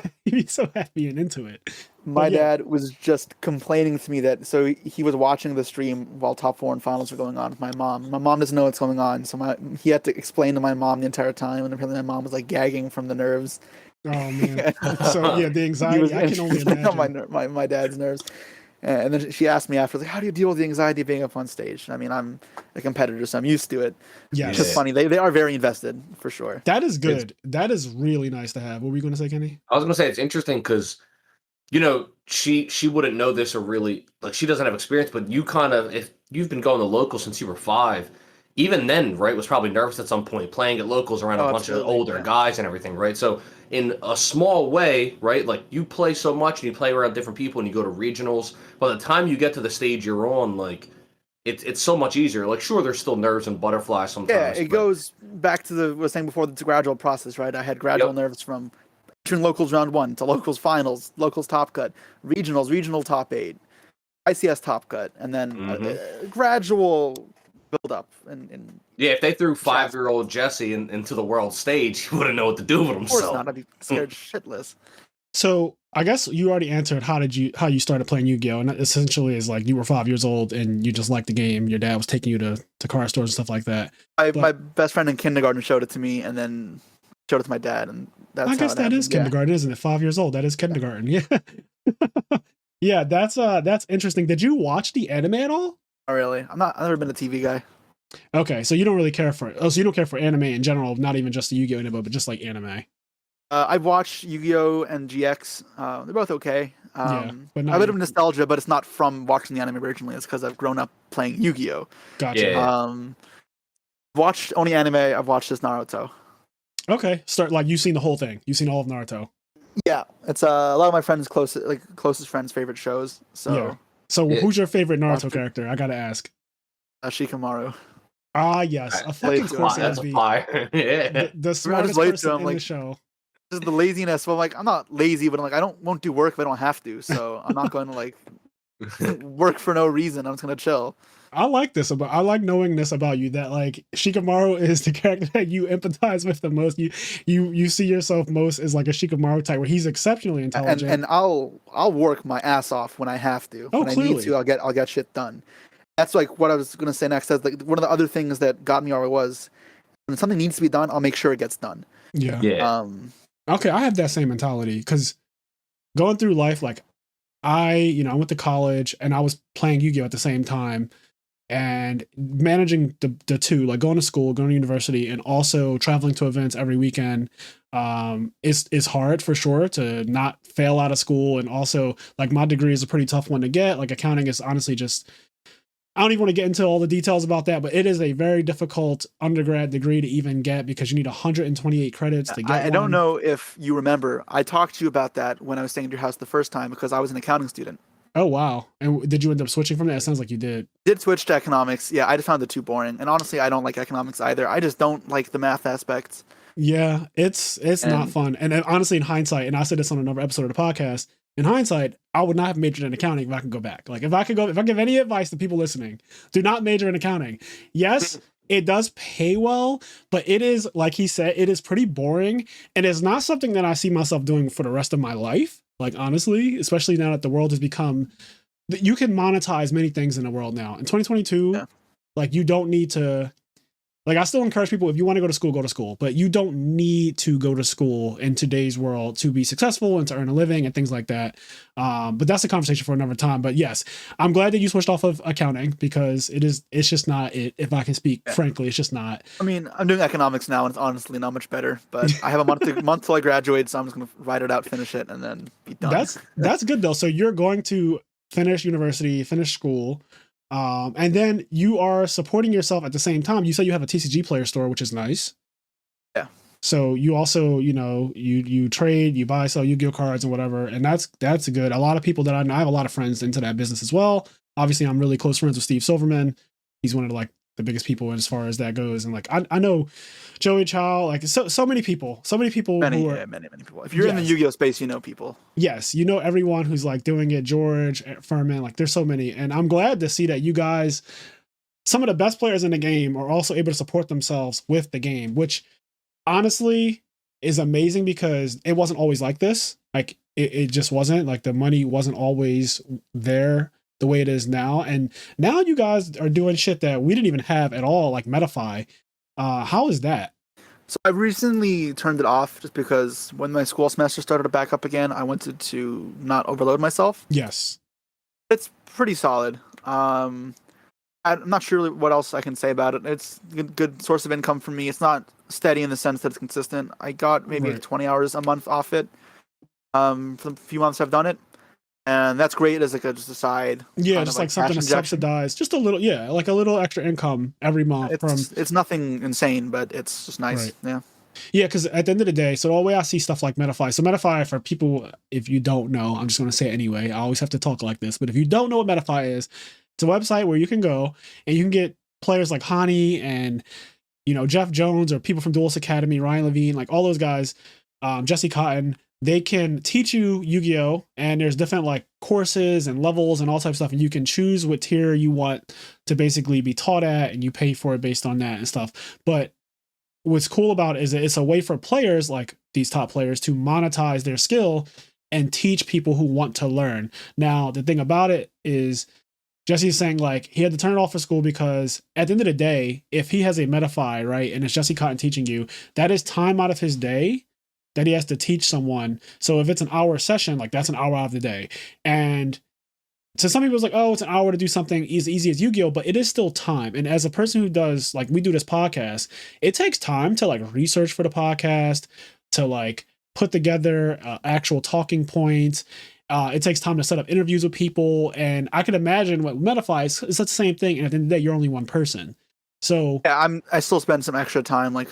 happy and into it. My dad was just complaining to me that, so he was watching the stream while top 4 and finals were going on with my mom. My mom doesn't know what's going on, so he had to explain to my mom the entire time, and apparently my mom was like gagging from the nerves. Oh man! So yeah, the anxiety, I can only imagine. my dad's nerves. And then she asked me after, like, how do you deal with the anxiety of being up on stage? I mean, I'm a competitor, so I'm used to it. Yeah, it's just funny. They are very invested, for sure. That is good. That is really nice to have. What were you going to say, Kenny? I was going to say it's interesting because, you know, she wouldn't know this, or really, like, she doesn't have experience, but you kind of, if you've been going to local since you were 5, even then, right, was probably nervous at some point, playing at locals around a bunch of older guys and everything, right? So in a small way, right, like you play so much and you play around different people and you go to regionals, by the time you get to the stage you're on, like, it's so much easier. Like, sure, there's still nerves and butterflies sometimes. Yeah, it goes back to what I was saying before, it's a gradual process, right? I had gradual nerves from entering locals round 1 to locals finals, locals top cut, regionals, regional top 8, ICS top cut, and then gradual build up. And yeah, if they threw 5-year-old Jesse into the world stage, he wouldn't know what to do with himself. Of course not. I'd be scared shitless. So I guess you already answered how you started playing Yu-Gi-Oh, and that essentially is like you were 5 years old and you just liked the game. Your dad was taking you to card stores and stuff like that. My best friend in kindergarten showed it to me, and then showed it to my dad, and that's. I guess that is kindergarten, isn't it? 5 years old. That is kindergarten. Yeah. Yeah, that's interesting. Did you watch the anime at all? Oh, really? I've never been a TV guy. Okay, so you don't really care for so you don't care for anime in general, not even just the Yu-Gi-Oh anime, but just like anime. I've watched Yu-Gi-Oh and GX. They're both okay. But a bit of nostalgia, but it's not from watching the anime originally. It's because I've grown up playing Yu-Gi-Oh. Gotcha. Yeah. Watched only anime I've watched is Naruto. Okay, you've seen the whole thing. You've seen all of Naruto. Yeah, it's a lot of my friends' closest friends' favorite shows. So. Yeah. So who's your favorite Naruto character? I gotta ask. Shikamaru. Ah, yes. A fucking course that's fire. Yeah. The smartest person in the show. Just the laziness. Well, like, I'm not lazy, but I'm like, won't do work if I don't have to. So I'm not going to like work for no reason. I'm just gonna chill. I like this I like knowing this about you, that like Shikamaru is the character that you empathize with the most. You see yourself most as like a Shikamaru type, where he's exceptionally intelligent. And I'll work my ass off when I have to. When clearly. I need to, I'll get shit done. That's like what I was gonna say next. That's like one of the other things that got me was when something needs to be done, I'll make sure it gets done. Yeah. Yeah. Okay, I have that same mentality because going through life, like I went to college and I was playing Yu-Gi-Oh at the same time, and managing the two, like going to school, going to university, and also traveling to events every weekend, is hard for sure, to not fail out of school. And also, like, my degree is a pretty tough one to get. Like, accounting is honestly just, I don't even want to get into all the details about that, but it is a very difficult undergrad degree to even get, because you need 128 credits to get I don't know if you remember, I talked to you about that when I was staying at your house the first time, because I was an accounting student. Oh, wow. And did you end up switching from that? It sounds like you did. Did switch to economics. Yeah, I just found it too boring. And honestly, I don't like economics either. I just don't like the math aspects. Yeah, it's not fun. And honestly, in hindsight, and I said this on another episode of the podcast, in hindsight, I would not have majored in accounting if I could go back. Like, if I give any advice to people listening, do not major in accounting. Yes, it does pay well, but it is, like he said, it is pretty boring. And it's not something that I see myself doing for the rest of my life. Like, honestly, especially now that the world has become, you can monetize many things in the world now. In 2022, like, you don't need to, like, I still encourage people, if you want to go to school, but you don't need to go to school in today's world to be successful and to earn a living and things like that. But that's a conversation for another time. But yes, I'm glad that you switched off of accounting, because it's just not it. If I can speak frankly, it's just not. I mean, I'm doing economics now, and it's honestly not much better, but I have a month till I graduate, so I'm just going to write it out, finish it, and then be done. That's good though. So you're going to finish university, finish school. And then you are supporting yourself at the same time. You say you have a TCG player store, which is nice. Yeah. So you also, you trade, you buy, sell Yu-Gi-Oh cards and whatever. And that's good. A lot of people that I know, I have a lot of friends into that business as well. Obviously, I'm really close friends with Steve Silverman. He's one of the biggest people as far as that goes. And I know Joey Chow, so many people, many people. If you're in the Yu-Gi-Oh space, you know people. Yes. You know, everyone who's doing it, George, Furman, there's so many. And I'm glad to see that you guys, some of the best players in the game, are also able to support themselves with the game, which honestly is amazing, because it wasn't always like this. It just wasn't, the money wasn't always there the way it is now. And now you guys are doing shit that we didn't even have at all, like Metafy. How is that? So I recently turned it off, just because when my school semester started to back up again, I wanted to not overload myself. Yes. It's pretty solid. I'm not sure really what else I can say about it. It's a good source of income for me. It's not steady in the sense that it's consistent. I got maybe 20 hours a month off it. For the few months I've done it. And that's great as just a side. Yeah, just something to subsidize. Just a little, a little extra income every month. It's nothing insane, but it's just nice. Right. Yeah. Yeah, because at the end of the day, so the way I see stuff like Metafy. So Metafy, for people, if you don't know, I'm just going to say it anyway. I always have to talk like this. But if you don't know what Metafy is, it's a website where you can go and you can get players like Hani and, Jeff Jones, or people from Duelist Academy, Ryan Levine, all those guys, Jesse Kotton. They can teach you Yu-Gi-Oh! And there's different courses and levels and all types of stuff. And you can choose what tier you want to basically be taught at, and you pay for it based on that and stuff. But what's cool about it is that it's a way for players, like these top players, to monetize their skill and teach people who want to learn. Now, the thing about it is, Jesse's saying he had to turn it off for school, because at the end of the day, if he has a Metafy, right, and it's Jesse Kotton teaching you, that is time out of his day that he has to teach someone. So if it's an hour session, that's an hour out of the day. And to some people, it's it's an hour to do something as easy as Yu-Gi-Oh, but it is still time. And as a person who does, we do this podcast, it takes time to research for the podcast, to put together actual talking points. It takes time to set up interviews with people. And I can imagine what Metafy is the same thing. And at the end of the day, you're only one person. So yeah, I still spend some extra time, my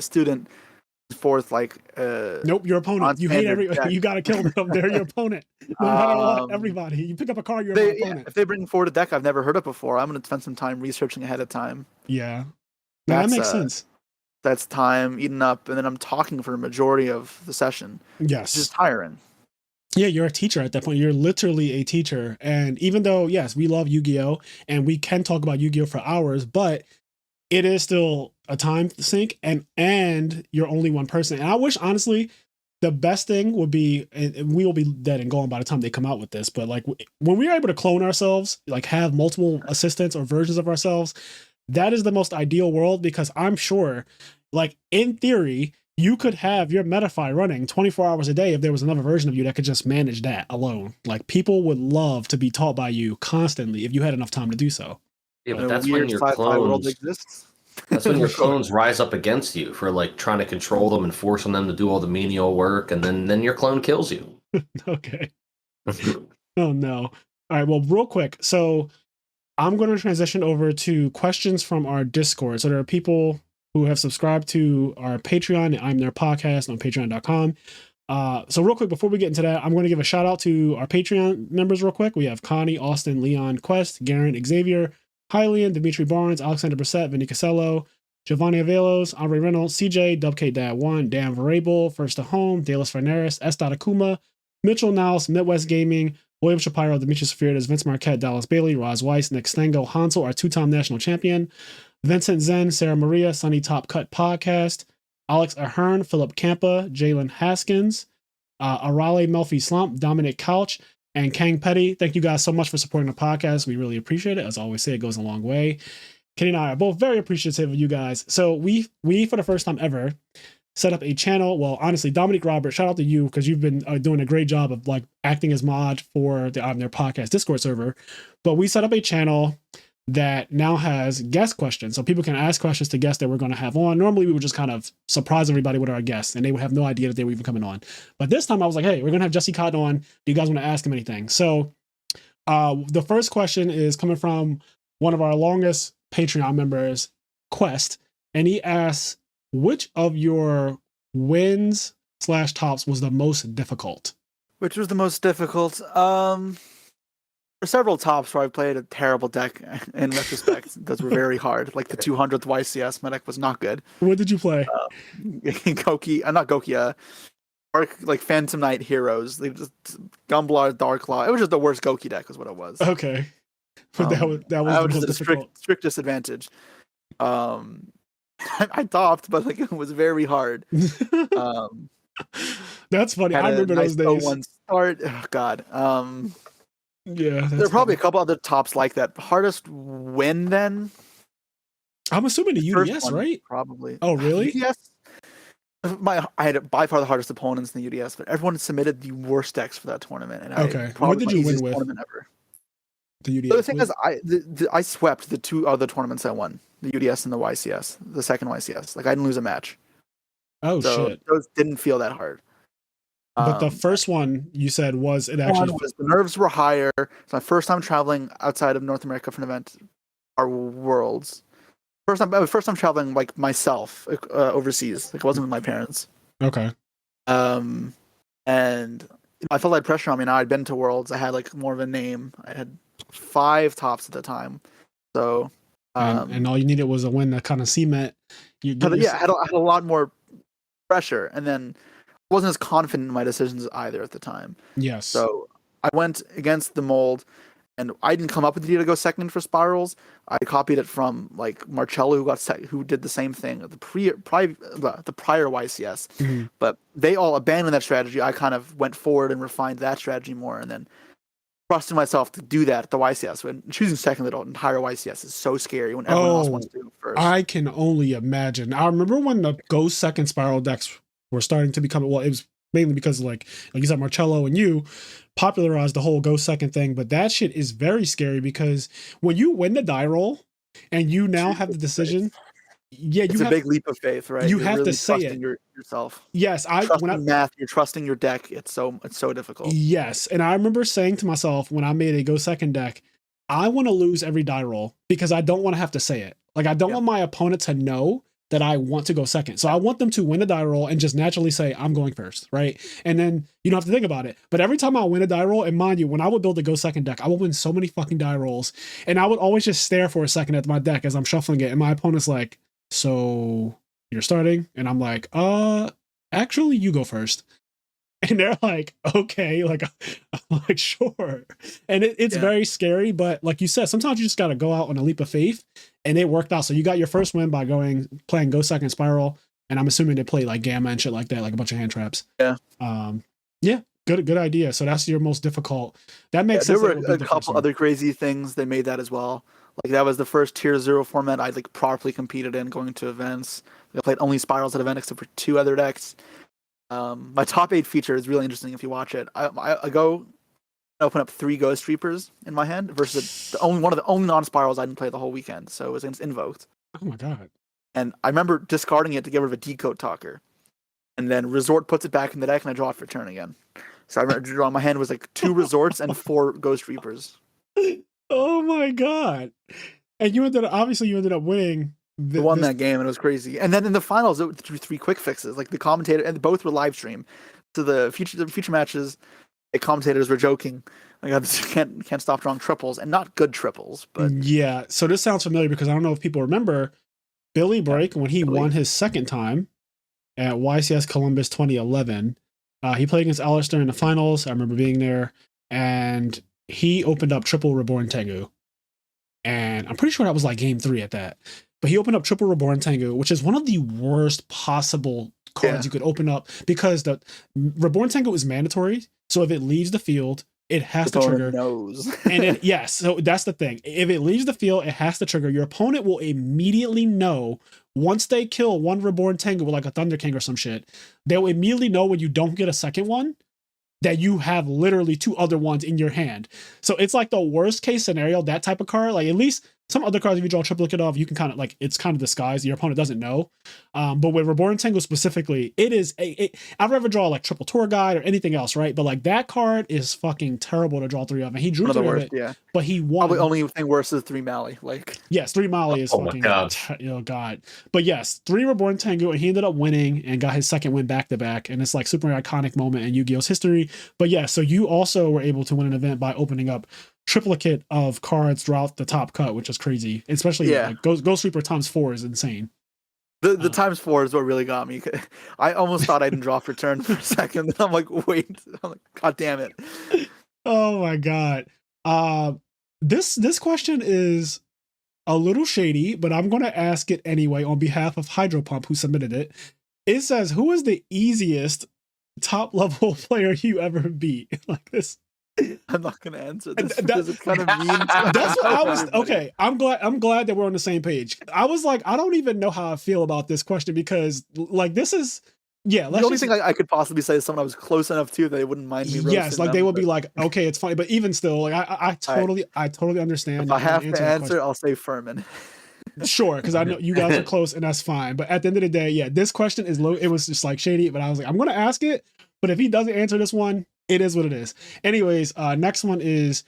student fourth, nope, your opponent. You hate you gotta kill them. They're your opponent. No matter what, everybody. You pick up a card, you're my opponent. If they bring forward a deck I've never heard of before, I'm gonna spend some time researching ahead of time. Yeah. That makes sense. That's time eaten up, and then I'm talking for a majority of the session. Yes. It's just tiring. Yeah, you're a teacher at that point. You're literally a teacher. And even though, yes, we love Yu-Gi-Oh! And we can talk about Yu-Gi-Oh! For hours, but it is still a time sink, and you're only one person. And I wish, honestly, the best thing would be, and we will be dead and gone by the time they come out with this, but when we are able to clone ourselves, have multiple assistants or versions of ourselves, that is the most ideal world, because I'm sure, in theory, you could have your Metafy running 24 hours a day if there was another version of you that could just manage that alone. Like people would love to be taught by you constantly if you had enough time to do so. Yeah, but A that's weird when your sci-fi world clones. exists. That's when your For sure. clones rise up against you for like trying to control them and forcing them to do all the menial work, and then your clone kills you. Okay. Oh no. All right. Well, real quick. So I'm going to transition over to questions from our Discord. So there are people who have subscribed to our Patreon, IMNerd podcast on patreon.com. So real quick, before we get into that, I'm going to give a shout out to our Patreon members real quick. We have Connie, Austin, Leon, Quest, Garen, Xavier, Hylian, Dimitri Barnes, Alexander Brissett, Vinny Casello, Giovanni Avelos, Andre Reynolds, CJ, WK Dad 1, Dan Variable, First to Home, Dallas Farneris, S. Akuma, Mitchell Niles, Midwest Gaming, William Shapiro, Demetrius Fierdas, Vince Marquette, Dallas Bailey, Roz Weiss, Nick Stengo, Hansel, our two-time national champion, Vincent Zen, Sarah Maria, Sunny Top Cut Podcast, Alex Ahern, Philip Campa, Jalen Haskins, Arale Melfi Slump, Dominic Couch, and Kang Petty. Thank you guys so much for supporting the podcast. We really appreciate it. As I always say, it goes a long way. Kenny and I are both very appreciative of you guys. So we for the first time ever, set up a channel. Well, honestly, Dominic Robert, shout out to you because you've been doing a great job of like acting as mod for the IMNerd podcast Discord server. But we set up a channel that now has guest questions. So people can ask questions to guests that we're going to have on. Normally we would just kind of surprise everybody with our guests and they would have no idea that they were even coming on. But this time I was like, hey, we're going to have Jesse Kotton on. Do you guys want to ask him anything? So the first question is coming from one of our longest Patreon members, Quest. And he asks, which of your wins / tops was the most difficult? Which was the most difficult? For several tops where I played a terrible deck in retrospect. Those were very hard. Like the 200th YCS, my deck was not good. What did you play? Goki, not Goki, like Phantom Knight Heroes. They just Gunblard, Darklaw. It was just the worst Goki deck is what it was. Okay. But that was the most difficult. Strict disadvantage. I topped, but like it was very hard. That's funny. I remember those days. One start. Oh, God. Yeah, there are probably a couple other tops like that. Hardest win then? I'm assuming the UDS, one, right? Probably. Oh, really? UDS. I had by far the hardest opponents in the UDS, but everyone submitted the worst decks for that tournament. And okay, what did you win with? Tournament ever. The UDS. So the thing is, I swept the two other tournaments I won: the UDS and the YCS, the second YCS. Like I didn't lose a match. Oh so shit! Those didn't feel that hard. But the first one you said was it actually the nerves were higher. It's my first time traveling outside of North America for an event, our Worlds. First time traveling like myself overseas. Like it wasn't with my parents. Okay. And I felt like pressure on me. Now I'd been to Worlds. I had like more of a name. I had 5 tops at the time. So and all you needed was a win to kind of cement. I had a lot more pressure, and then wasn't as confident in my decisions either at the time. Yes. So I went against the mold, and I didn't come up with the idea to go second for spirals. I copied it from like Marcello, who did the same thing at the prior YCS. Mm-hmm. But they all abandoned that strategy. I kind of went forward and refined that strategy more, and then trusted myself to do that at the YCS. When choosing second at the entire YCS is so scary when everyone else wants to do it first. I can only imagine. I remember when the go second spiral decks were starting to become, well, it was mainly because like you said, Marcello and you popularized the whole go second thing, but that shit is very scary because when you win the die roll and you now have the decision, it's a big leap of faith, right? You have really to say it yourself. Yes, math, you're trusting your deck. It's so difficult. Yes, and I remember saying to myself when I made a go second deck, I want to lose every die roll because I don't want to have to say it. Like I don't want my opponent to know that I want to go second. So I want them to win a die roll and just naturally say, I'm going first, right? And then you don't have to think about it. But every time I win a die roll, and mind you, when I would build a go second deck, I would win so many fucking die rolls. And I would always just stare for a second at my deck as I'm shuffling it. And my opponent's like, so you're starting? And I'm like, actually you go first. And they're like, okay, like I'm like, sure. And it's very scary, but like you said, sometimes you just got to go out on a leap of faith, and it worked out. So you got your first win by playing Go Second Spiral, and I'm assuming they play like Gamma and shit like that, like a bunch of hand traps. Yeah. Yeah, good idea. So that's your most difficult. That makes sense. There were a couple other crazy things. They made that as well. Like that was the first Tier 0 format I like properly competed in, going to events. I played only Spirals at event except for 2 other decks. My top 8 feature is really interesting if you watch it. I open up 3 Ghost Reapers in my hand versus one of the only non-spirals I didn't play the whole weekend, so it was against Invoked. Oh my god. And I remember discarding it to get rid of a Decode Talker. And then Resort puts it back in the deck and I draw it for turn again. So I remember drawing my hand was like 2 Resorts and 4 Ghost Reapers. Oh my god. And you ended up winning. Won that game and it was crazy. And then in the finals, it was 3 quick fixes. Like the commentator, and both were live stream. So the future matches, the commentators were joking. Like I can't stop drawing triples, and not good triples. But yeah, so this sounds familiar because I don't know if people remember Billy Break when he won his second time at YCS Columbus 2011. He played against Alistair in the finals. I remember being there, and he opened up triple Reborn Tengu, and I'm pretty sure that was like game 3 at that. But he opened up triple Reborn Tengu, which is one of the worst possible cards you could open up because the Reborn Tengu is mandatory. So if it leaves the field, it has to trigger. Knows. And then, yes, so that's the thing. If it leaves the field, it has to trigger. Your opponent will immediately know once they kill one Reborn Tengu with like a Thunder King or some shit. They'll immediately know when you don't get a second one that you have literally 2 other ones in your hand. So it's like the worst case scenario, that type of card. Like at least some other cards, if you draw a triplicate of, you can kind of like, it's kind of disguised. Your opponent doesn't know. But with Reborn Tango specifically, it is I'd rather draw like triple tour guide or anything else, right? But like that card is fucking terrible to draw 3 of. And he drew 3 of it, but he won. Probably only thing worse is 3 Mali. Like yes, 3 Mali is fucking oh god. But yes, 3 Reborn Tango, and he ended up winning and got his second win back to back. And it's like super iconic moment in Yu-Gi-Oh's history. But yeah, so you also were able to win an event by opening up triplicate of cards throughout the top cut, which is crazy. Especially like Ghost Reaper times 4 is insane. The times 4 is what really got me. I almost thought I didn't draw for turn for a second. I'm like, wait. I'm like, god damn it. Oh my god. This question is a little shady, but I'm gonna ask it anyway on behalf of Hydropump, who submitted it. It says, who is the easiest top level player you ever beat? Like this. I'm not gonna answer this because it's kind of mean. That's what I was. Okay, I'm glad that we're on the same page. I was like, I don't even know how I feel about this question because, like, this is the only thing I could possibly say is someone I was close enough to that they wouldn't mind me. Yes, like they would be like, okay, it's funny, but even still, like I totally understand. If I have to answer, I'll say Furman. Sure, because I know you guys are close and that's fine. But at the end of the day, yeah, this question is low. It was just like shady, but I was like, I'm gonna ask it. But if he doesn't answer this one, it is what it is. Anyways, next one is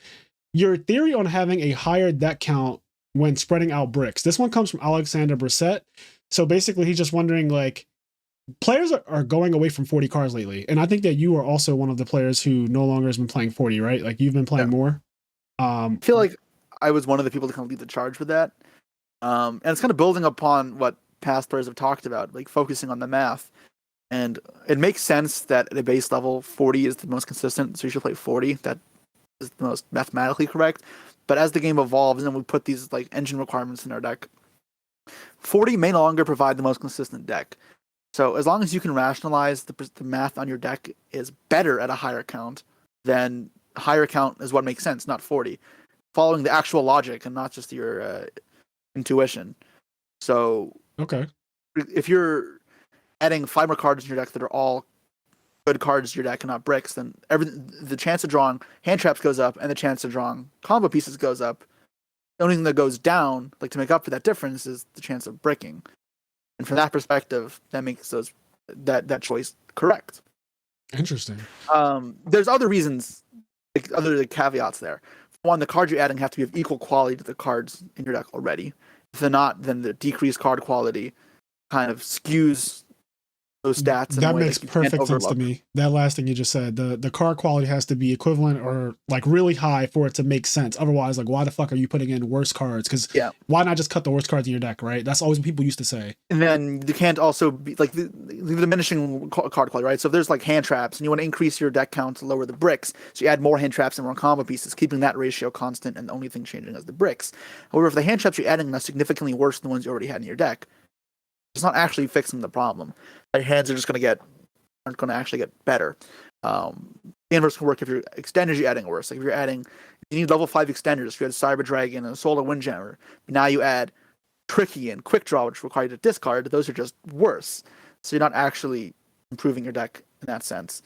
your theory on having a higher deck count when spreading out bricks. This one comes from Alexander Brissett. So basically, he's just wondering, like, players are going away from 40 cards lately. And I think that you are also one of the players who no longer has been playing 40, right? Like, you've been playing more. I feel like I was one of the people to kind of lead the charge with that. And it's kind of building upon what past players have talked about, like focusing on the math. And it makes sense that at a base level, 40 is the most consistent, so you should play 40. That is the most mathematically correct. But as the game evolves and we put these like engine requirements in our deck, 40 may no longer provide the most consistent deck. So as long as you can rationalize the math on your deck is better at a higher count, then higher count is what makes sense, not 40. Following the actual logic and not just your intuition. So okay, if you're adding 5 more cards in your deck that are all good cards to your deck and not bricks, then the chance of drawing hand traps goes up and the chance of drawing combo pieces goes up. The only thing that goes down, like to make up for that difference, is the chance of bricking. And from that perspective, that makes that choice correct. Interesting. There's other reasons, like other caveats there. One, the cards you're adding have to be of equal quality to the cards in your deck already. If they're not, then the decreased card quality kind of skews those stats. That makes perfect sense to me. That last thing you just said, the card quality has to be equivalent or like really high for it to make sense. Otherwise, like, why the fuck are you putting in worse cards? Because why not just cut the worst cards in your deck, right? That's always what people used to say. And then you can't also be like the diminishing card quality, right? So if there's like hand traps and you want to increase your deck count to lower the bricks, so you add more hand traps and more combo pieces, keeping that ratio constant, and the only thing changing is the bricks. However, if the hand traps you're adding are significantly worse than the ones you already had in your deck, it's not actually fixing the problem. Your hands are just aren't going to actually get better. The inverse can work if your extended you're adding worse. Like if you're adding You need level 5 extenders. You had Cyber Dragon and Solar Windjammer. But now you add Tricky and Quick Draw, which require you to discard. Those are just worse. So you're not actually improving your deck in that sense.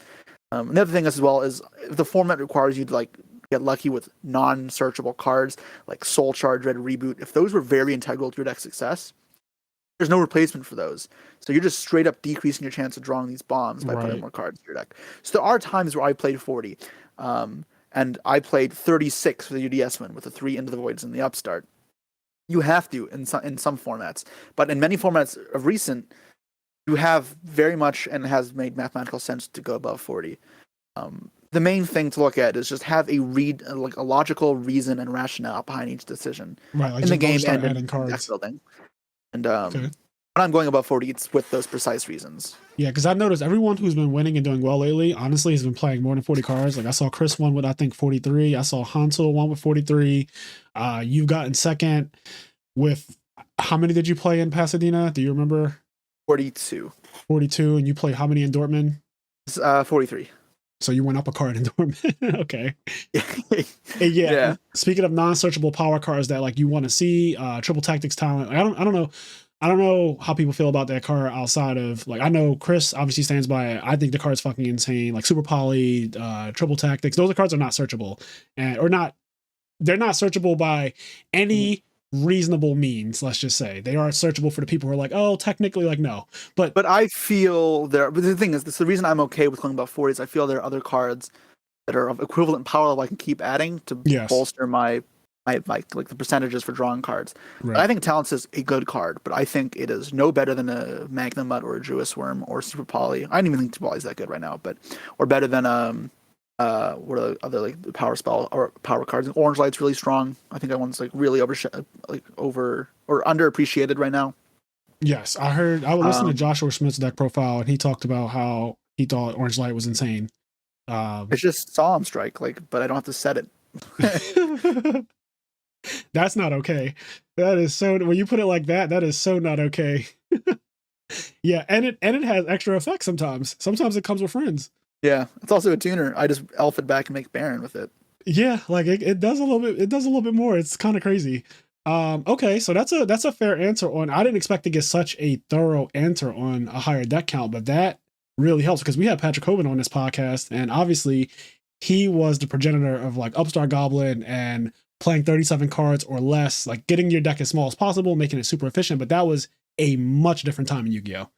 And the other thing as well is if the format requires you to like get lucky with non-searchable cards like Soul Charge, Red Reboot, if those were very integral to your deck's success, there's no replacement for those. So you're just straight up decreasing your chance of drawing these bombs by putting more cards in your deck. So there are times where I played 40, and I played 36 for the UDS win with the 3 Into the Voids and the Upstart. You have to in some formats, but in many formats of recent, you have very much, and it has made mathematical sense to go above 40. The main thing to look at is just have a logical reason and rationale behind each decision like in the game and in deck cards. building. And when I'm going above 40, it's with those precise reasons. Yeah, because I've noticed everyone who's been winning and doing well lately, honestly, has been playing more than 40 cards. Like I saw Chris won with, I think, 43. I saw Hansel won with 43. You've gotten second with, how many did you play in Pasadena? Do you remember? 42. 42, and you play how many in Dortmund? 43. So you went up a card in Dortmund. Okay. Yeah. Speaking of non-searchable power cards that like you want to see, Triple Tactics Talent. I don't know. I don't know how people feel about that card outside of like, I know Chris obviously stands by it. I think the card's fucking insane. Like Super Poly, Triple Tactics, those cards are not searchable, and they're not searchable by any reasonable means. Let's just say they are searchable for the people who are like, oh, technically, like no, but I feel but the thing is, this the reason I'm okay with going about 40 is I feel there are other cards that are of equivalent power level I can keep adding to bolster my like the percentages for drawing cards. Right. I think Talents is a good card, but I think it is no better than a Magnum Mutt or a Jewess Worm or Super Poly. I don't even think Super Poly is that good right now, or better than what are the other like power spell or power cards. And Orange Light's really strong. I think that one's like really over or underappreciated right now. Yes, I would listen to Joshua Schmidt's deck profile, and he talked about how he thought Orange Light was insane. It's just Solemn Strike, but I don't have to set it. That's not okay. That is so, when you put it like that, that is so not okay. Yeah, and it has extra effects sometimes. Sometimes it comes with friends. Yeah, it's also a tuner. I just elf it back and make Baron with it. Yeah, like it does a little bit. It does a little bit more. It's kind of crazy. Okay, so that's a fair answer on. I didn't expect to get such a thorough answer on a higher deck count, but that really helps because we have Patrick Hoban on this podcast, and obviously he was the progenitor of like Upstart Goblin and playing 37 cards or less, like getting your deck as small as possible, making it super efficient. But that was a much different time in Yu-Gi-Oh.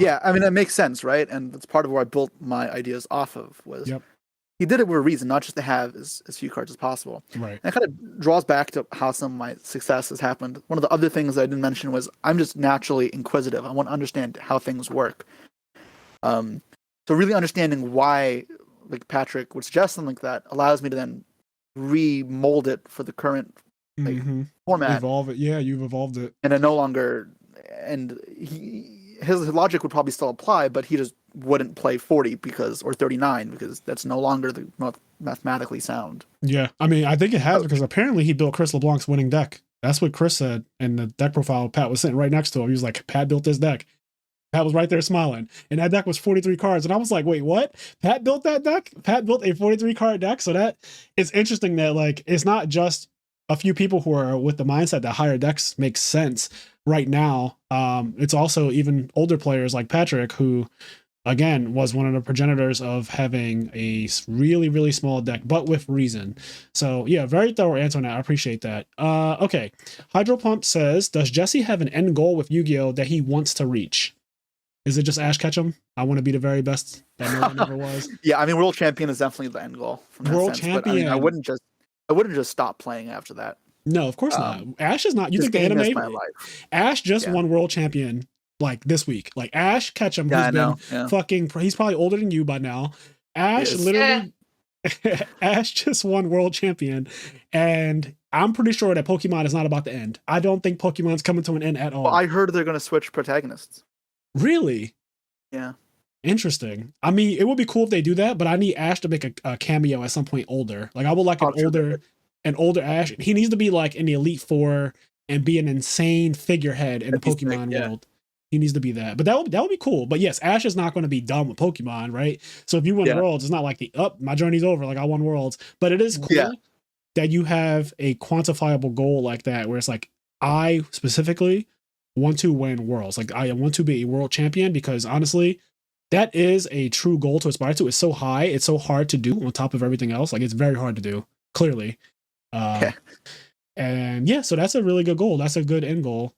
Yeah, I mean, that makes sense, right? And that's part of where I built my ideas off of was he did it with a reason, not just to have as few cards as possible. Right. And it kind of draws back to how some of my success has happened. One of the other things I didn't mention was I'm just naturally inquisitive. I want to understand how things work. So really understanding why, like Patrick would suggest something like that, allows me to then remold it for the current format. Evolve it. Yeah, you've evolved it. And I no longer, and his logic would probably still apply, but he just wouldn't play 40 or 39 because that's no longer the most mathematically sound. Yeah, I mean, I think it has because apparently he built Chris LeBlanc's winning deck. That's what Chris said, and the deck profile Pat was sitting right next to him. He was like, Pat built this deck. Pat was right there smiling, and that deck was 43 cards. And I was like, wait, what? Pat built that deck? Pat built a 43 card deck? So that it's interesting that like it's not just a few people who are with the mindset that higher decks make sense right now. It's also even older players like Patrick, who again was one of the progenitors of having a really, really small deck, but with reason. So yeah, very thorough answer on that. I appreciate that. Okay. Hydro Pump says, does Jesse have an end goal with Yu-Gi-Oh that he wants to reach? Is it just Ash Ketchum? I want to be the very best that no one ever was. Yeah, I mean, world champion is definitely the end goal. World champion. But, I mean, I wouldn't just stop playing after that. No, of course not. Ash is not. You think the anime? Ash just won world champion like this week. Like Ash Ketchum, who's been fucking. He's probably older than you by now. Ash literally. Ash just won world champion, and I'm pretty sure that Pokemon is not about to end. I don't think Pokemon's coming to an end at all. Well, I heard they're going to switch protagonists. Really? Yeah. Interesting. I mean, it would be cool if they do that, but I need Ash to make a cameo at some point older. Like I would like an older Ash. He needs to be like in the Elite Four and be an insane figurehead in the Pokemon world. He needs to be that. But that would be cool. But yes, Ash is not going to be done with Pokemon, right? So if you win Worlds, it's not like my journey's over. Like I won Worlds. But it is cool that you have a quantifiable goal like that, where it's like, I specifically want to win worlds. Like, I want to be a world champion, because honestly, that is a true goal to aspire to. It's so high, it's so hard to do on top of everything else. Like, it's very hard to do, clearly. Yeah. And yeah, so that's a really good goal. That's a good end goal.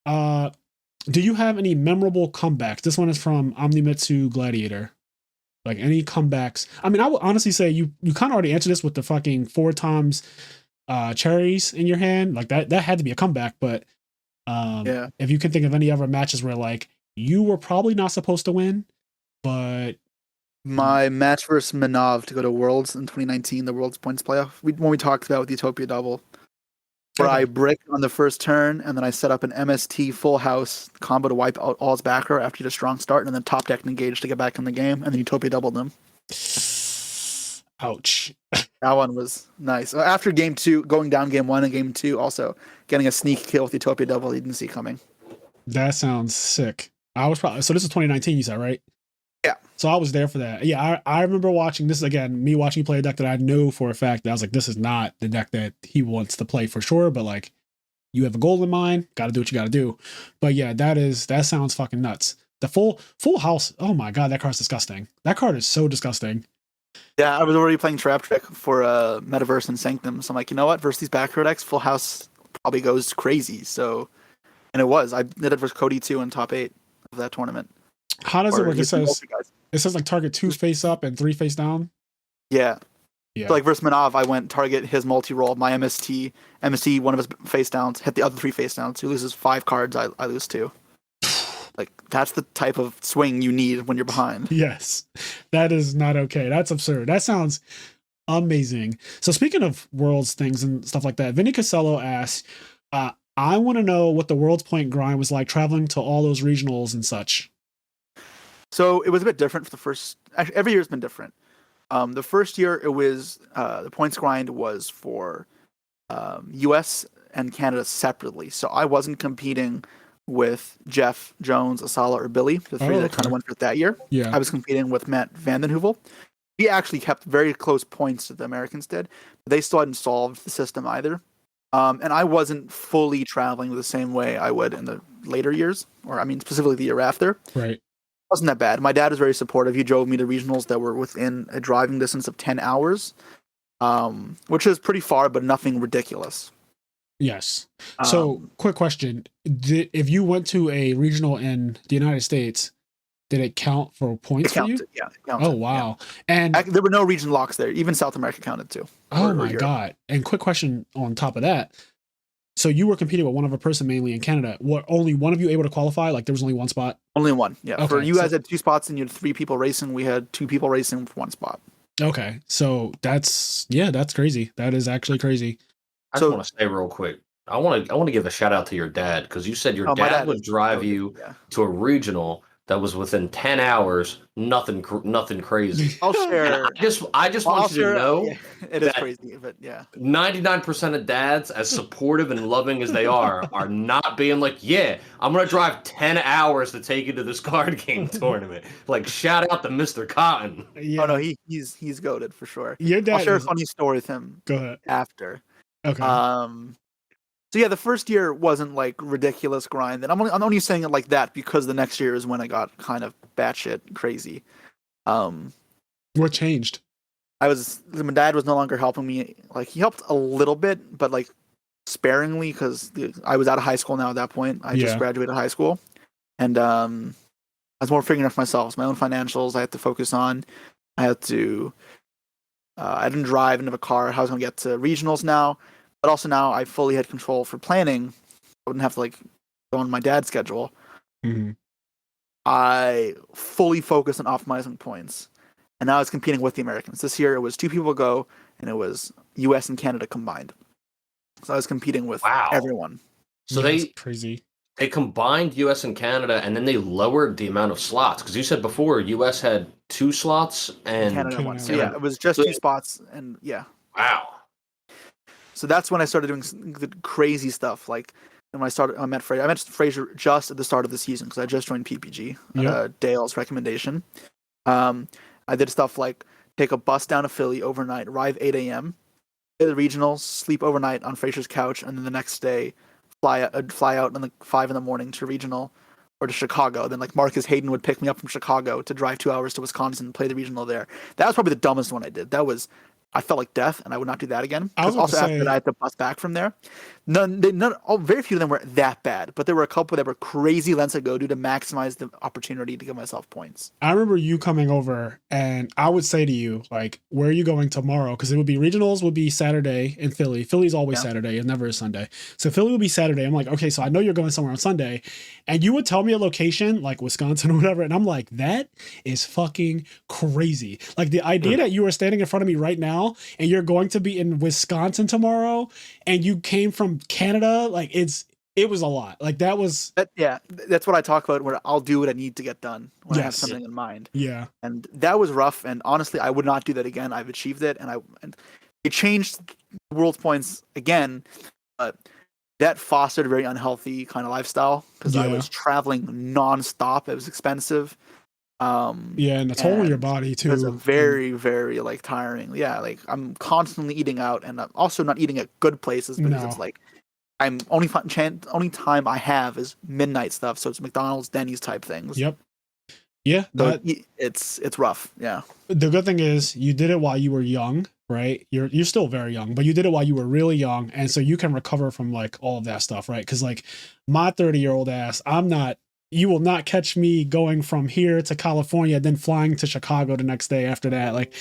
Do you have any memorable comebacks? This one is from Omnimitsu Gladiator. Like, any comebacks? I mean, I would honestly say you kind of already answered this with the fucking 4 times cherries in your hand. Like, that had to be a comeback. But if you can think of any other matches where like you were probably not supposed to win, but my match versus Manav to go to Worlds in 2019, the Worlds Points playoff, when we talked about with Utopia Double, where I bricked on the first turn, and then I set up an MST full house combo to wipe out all his back row after you get a strong start, and then top deck and engage to get back in the game, and then Utopia doubled them. Ouch. That one was nice. After game 2, going down game 1 and game 2, also getting a sneak kill with Utopia double, you didn't see coming. That sounds sick. I was probably, so this is 2019, you said, right? Yeah. So I was there for that. Yeah, I remember watching this again, me watching you play a deck that I know for a fact that I was like, this is not the deck that he wants to play for sure, but like, you have a goal in mind, gotta do what you gotta do. But yeah, that sounds fucking nuts. The full house, oh my god, that card's disgusting. That card is so disgusting. Yeah, I was already playing Trap Trick for Metaverse and Sanctum, so I'm like, you know what, versus these back row decks, full house probably goes crazy. So, and it was. I did it versus Cody 2 in top 8 of that tournament. How does it work? It says like target 2 face up and 3 face down. Yeah. So like versus Manav, I went target his multi-roll, my MST, one of his face downs, hit the other 3 face downs. He loses 5 cards, I lose 2. Like, that's the type of swing you need when you're behind. Yes. That is not okay. That's absurd. That sounds amazing. So speaking of Worlds things and stuff like that, Vinny Casello asks, I want to know what the Worlds Point grind was like traveling to all those regionals and such. So it was a bit different for the first. Actually, every year's been different. The first year, it was the points grind was for U.S. and Canada separately. So I wasn't competing with Jeff, Jones, Asala, or Billy, the 3 that kind of went for it that year. Yeah, I was competing with Matt Vandenheuvel. He actually kept very close points to the Americans did. But they still hadn't solved the system either. And I wasn't fully traveling the same way I would in the later years, or I mean specifically the year after. Right. Wasn't that bad. My dad was very supportive. He drove me to regionals that were within a driving distance of 10 hours, which is pretty far, but nothing ridiculous. Yes. So, quick question. If you went to a regional in the United States, did it count for points for you? Yeah, it counted. Oh, wow. Yeah. And there were no region locks there. Even South America counted too. Oh, my God. And quick question on top of that. So you were competing with one other person mainly in Canada. Were only one of you able to qualify? Like, there was only one spot? Only one, yeah. Okay, for you guys had 2 spots and you had 3 people racing. We had 2 people racing for 1 spot. Okay. So that's crazy. That is actually crazy. I just want to say real quick, I want to give a shout out to your dad, because you said your dad would drive you to a regional that was within 10 hours, nothing crazy. I'll share. I just want you to know it is crazy, but yeah. 99% of dads, as supportive and loving as they are not being like, yeah, I'm going to drive 10 hours to take you to this card game tournament. Like, shout out to Mr. Kotton. Yeah. Oh, no, he's goated for sure. Your dad I'll share a funny story with him. Go ahead. After. Okay. So yeah, the first year wasn't like ridiculous grind, and I'm only saying it like that because the next year is when I got kind of batshit crazy. What changed? My dad was no longer helping me. Like, he helped a little bit, but like sparingly, because I was out of high school now at that point. I just graduated high school, and I was more figuring out for myself. My own financials I had to focus on. I didn't drive and have a car. How I was going to get to regionals now. But also now I fully had control for planning. I wouldn't have to like go on my dad's schedule. Mm-hmm. I fully focused on optimizing points. And now I was competing with the Americans. This year it was 2 people go, and it was US and Canada combined. So I was competing with everyone. So crazy. They combined US and Canada, and then they lowered the amount of slots. Because you said before US had 2 slots and Canada 1. So yeah, it was just 2 spots, and yeah. Wow. So that's when I started doing the crazy stuff. Like, when I met Fraser. I met Fraser just at the start of the season because I just joined PPG. Dale's recommendation. I did stuff like take a bus down to Philly overnight, arrive 8 a.m., play the regionals, sleep overnight on Fraser's couch, and then the next day fly out in 5 a.m. to regional or to Chicago. Then like Marcus Hayden would pick me up from Chicago to drive 2 hours to Wisconsin and play the regional there. That was probably the dumbest one I did. I felt like death, and I would not do that again. Because also after that, I had to bus back from there. Very few of them were that bad, but there were a couple that were crazy lengths I go to maximize the opportunity to give myself points. I remember you coming over, and I would say to you, like, where are you going tomorrow? Because it would be regionals would be Saturday in Philly. Philly's always Saturday. It never is Sunday. So Philly would be Saturday. I'm like, okay, so I know you're going somewhere on Sunday. And you would tell me a location, like Wisconsin or whatever. And I'm like, that is fucking crazy. Like the idea that you are standing in front of me right now and you're going to be in Wisconsin tomorrow and you came from Canada, like it was a lot. Like that's what I talk about where I'll do what I need to get done when I have something in mind. Yeah. And that was rough. And honestly, I would not do that again. I've achieved it. And it changed world points again. But that fostered a very unhealthy kind of lifestyle because I was traveling nonstop. It was expensive. And the toll on your body too. It was very, very like tiring. Yeah, like I'm constantly eating out, and I'm also not eating at good places because it's like I'm only time I have is midnight stuff. So it's McDonald's, Denny's type things. Yep. Yeah. So it's rough. Yeah. The good thing is you did it while you were young, right? You're still very young, but you did it while you were really young, and so you can recover from like all of that stuff, right? Because like my 30-year-old ass, you will not catch me going from here to California, then flying to Chicago the next day after that. Like,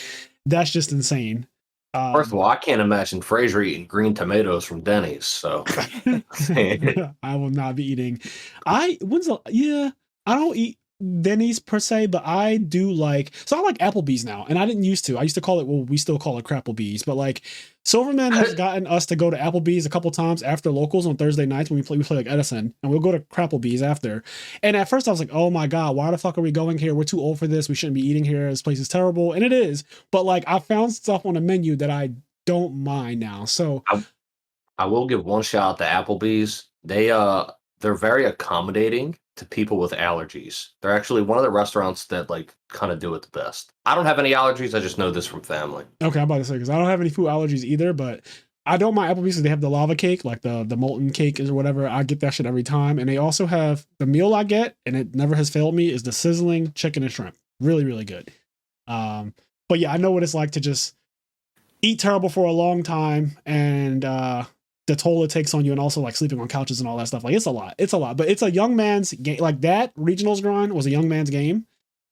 that's just insane. First of all, I can't imagine Fraser eating green tomatoes from Denny's. So I will not be eating. I don't eat Denny's per se, but I do like Applebee's now, and I didn't used to. I used to call it, we still call it Crapplebee's, but like Silverman has gotten us to go to Applebee's a couple times after locals on Thursday nights when we play like Edison, and we'll go to Crapplebee's after. And at first I was like, oh my god, why the fuck are we going here? We're too old for this. We shouldn't be eating here. This place is terrible, and it is. But like I found stuff on the menu that I don't mind now. So I will give one shout out to Applebee's. They're very accommodating to people with allergies. They're actually one of the restaurants that like kind of do it the best. I don't have any allergies. I just know this from family. Okay, I'm about to say, because I don't have any food allergies either, but I don't mind Applebee's because they have the lava cake, like the molten cake or whatever. I get that shit every time. And they also have the meal I get, and it never has failed me, is the sizzling chicken and shrimp. Really, really good. But yeah, I know what it's like to just eat terrible for a long time, and the toll it takes on you, and also like sleeping on couches and all that stuff. Like it's a lot, but it's a young man's game. Like that regionals grind was a young man's game,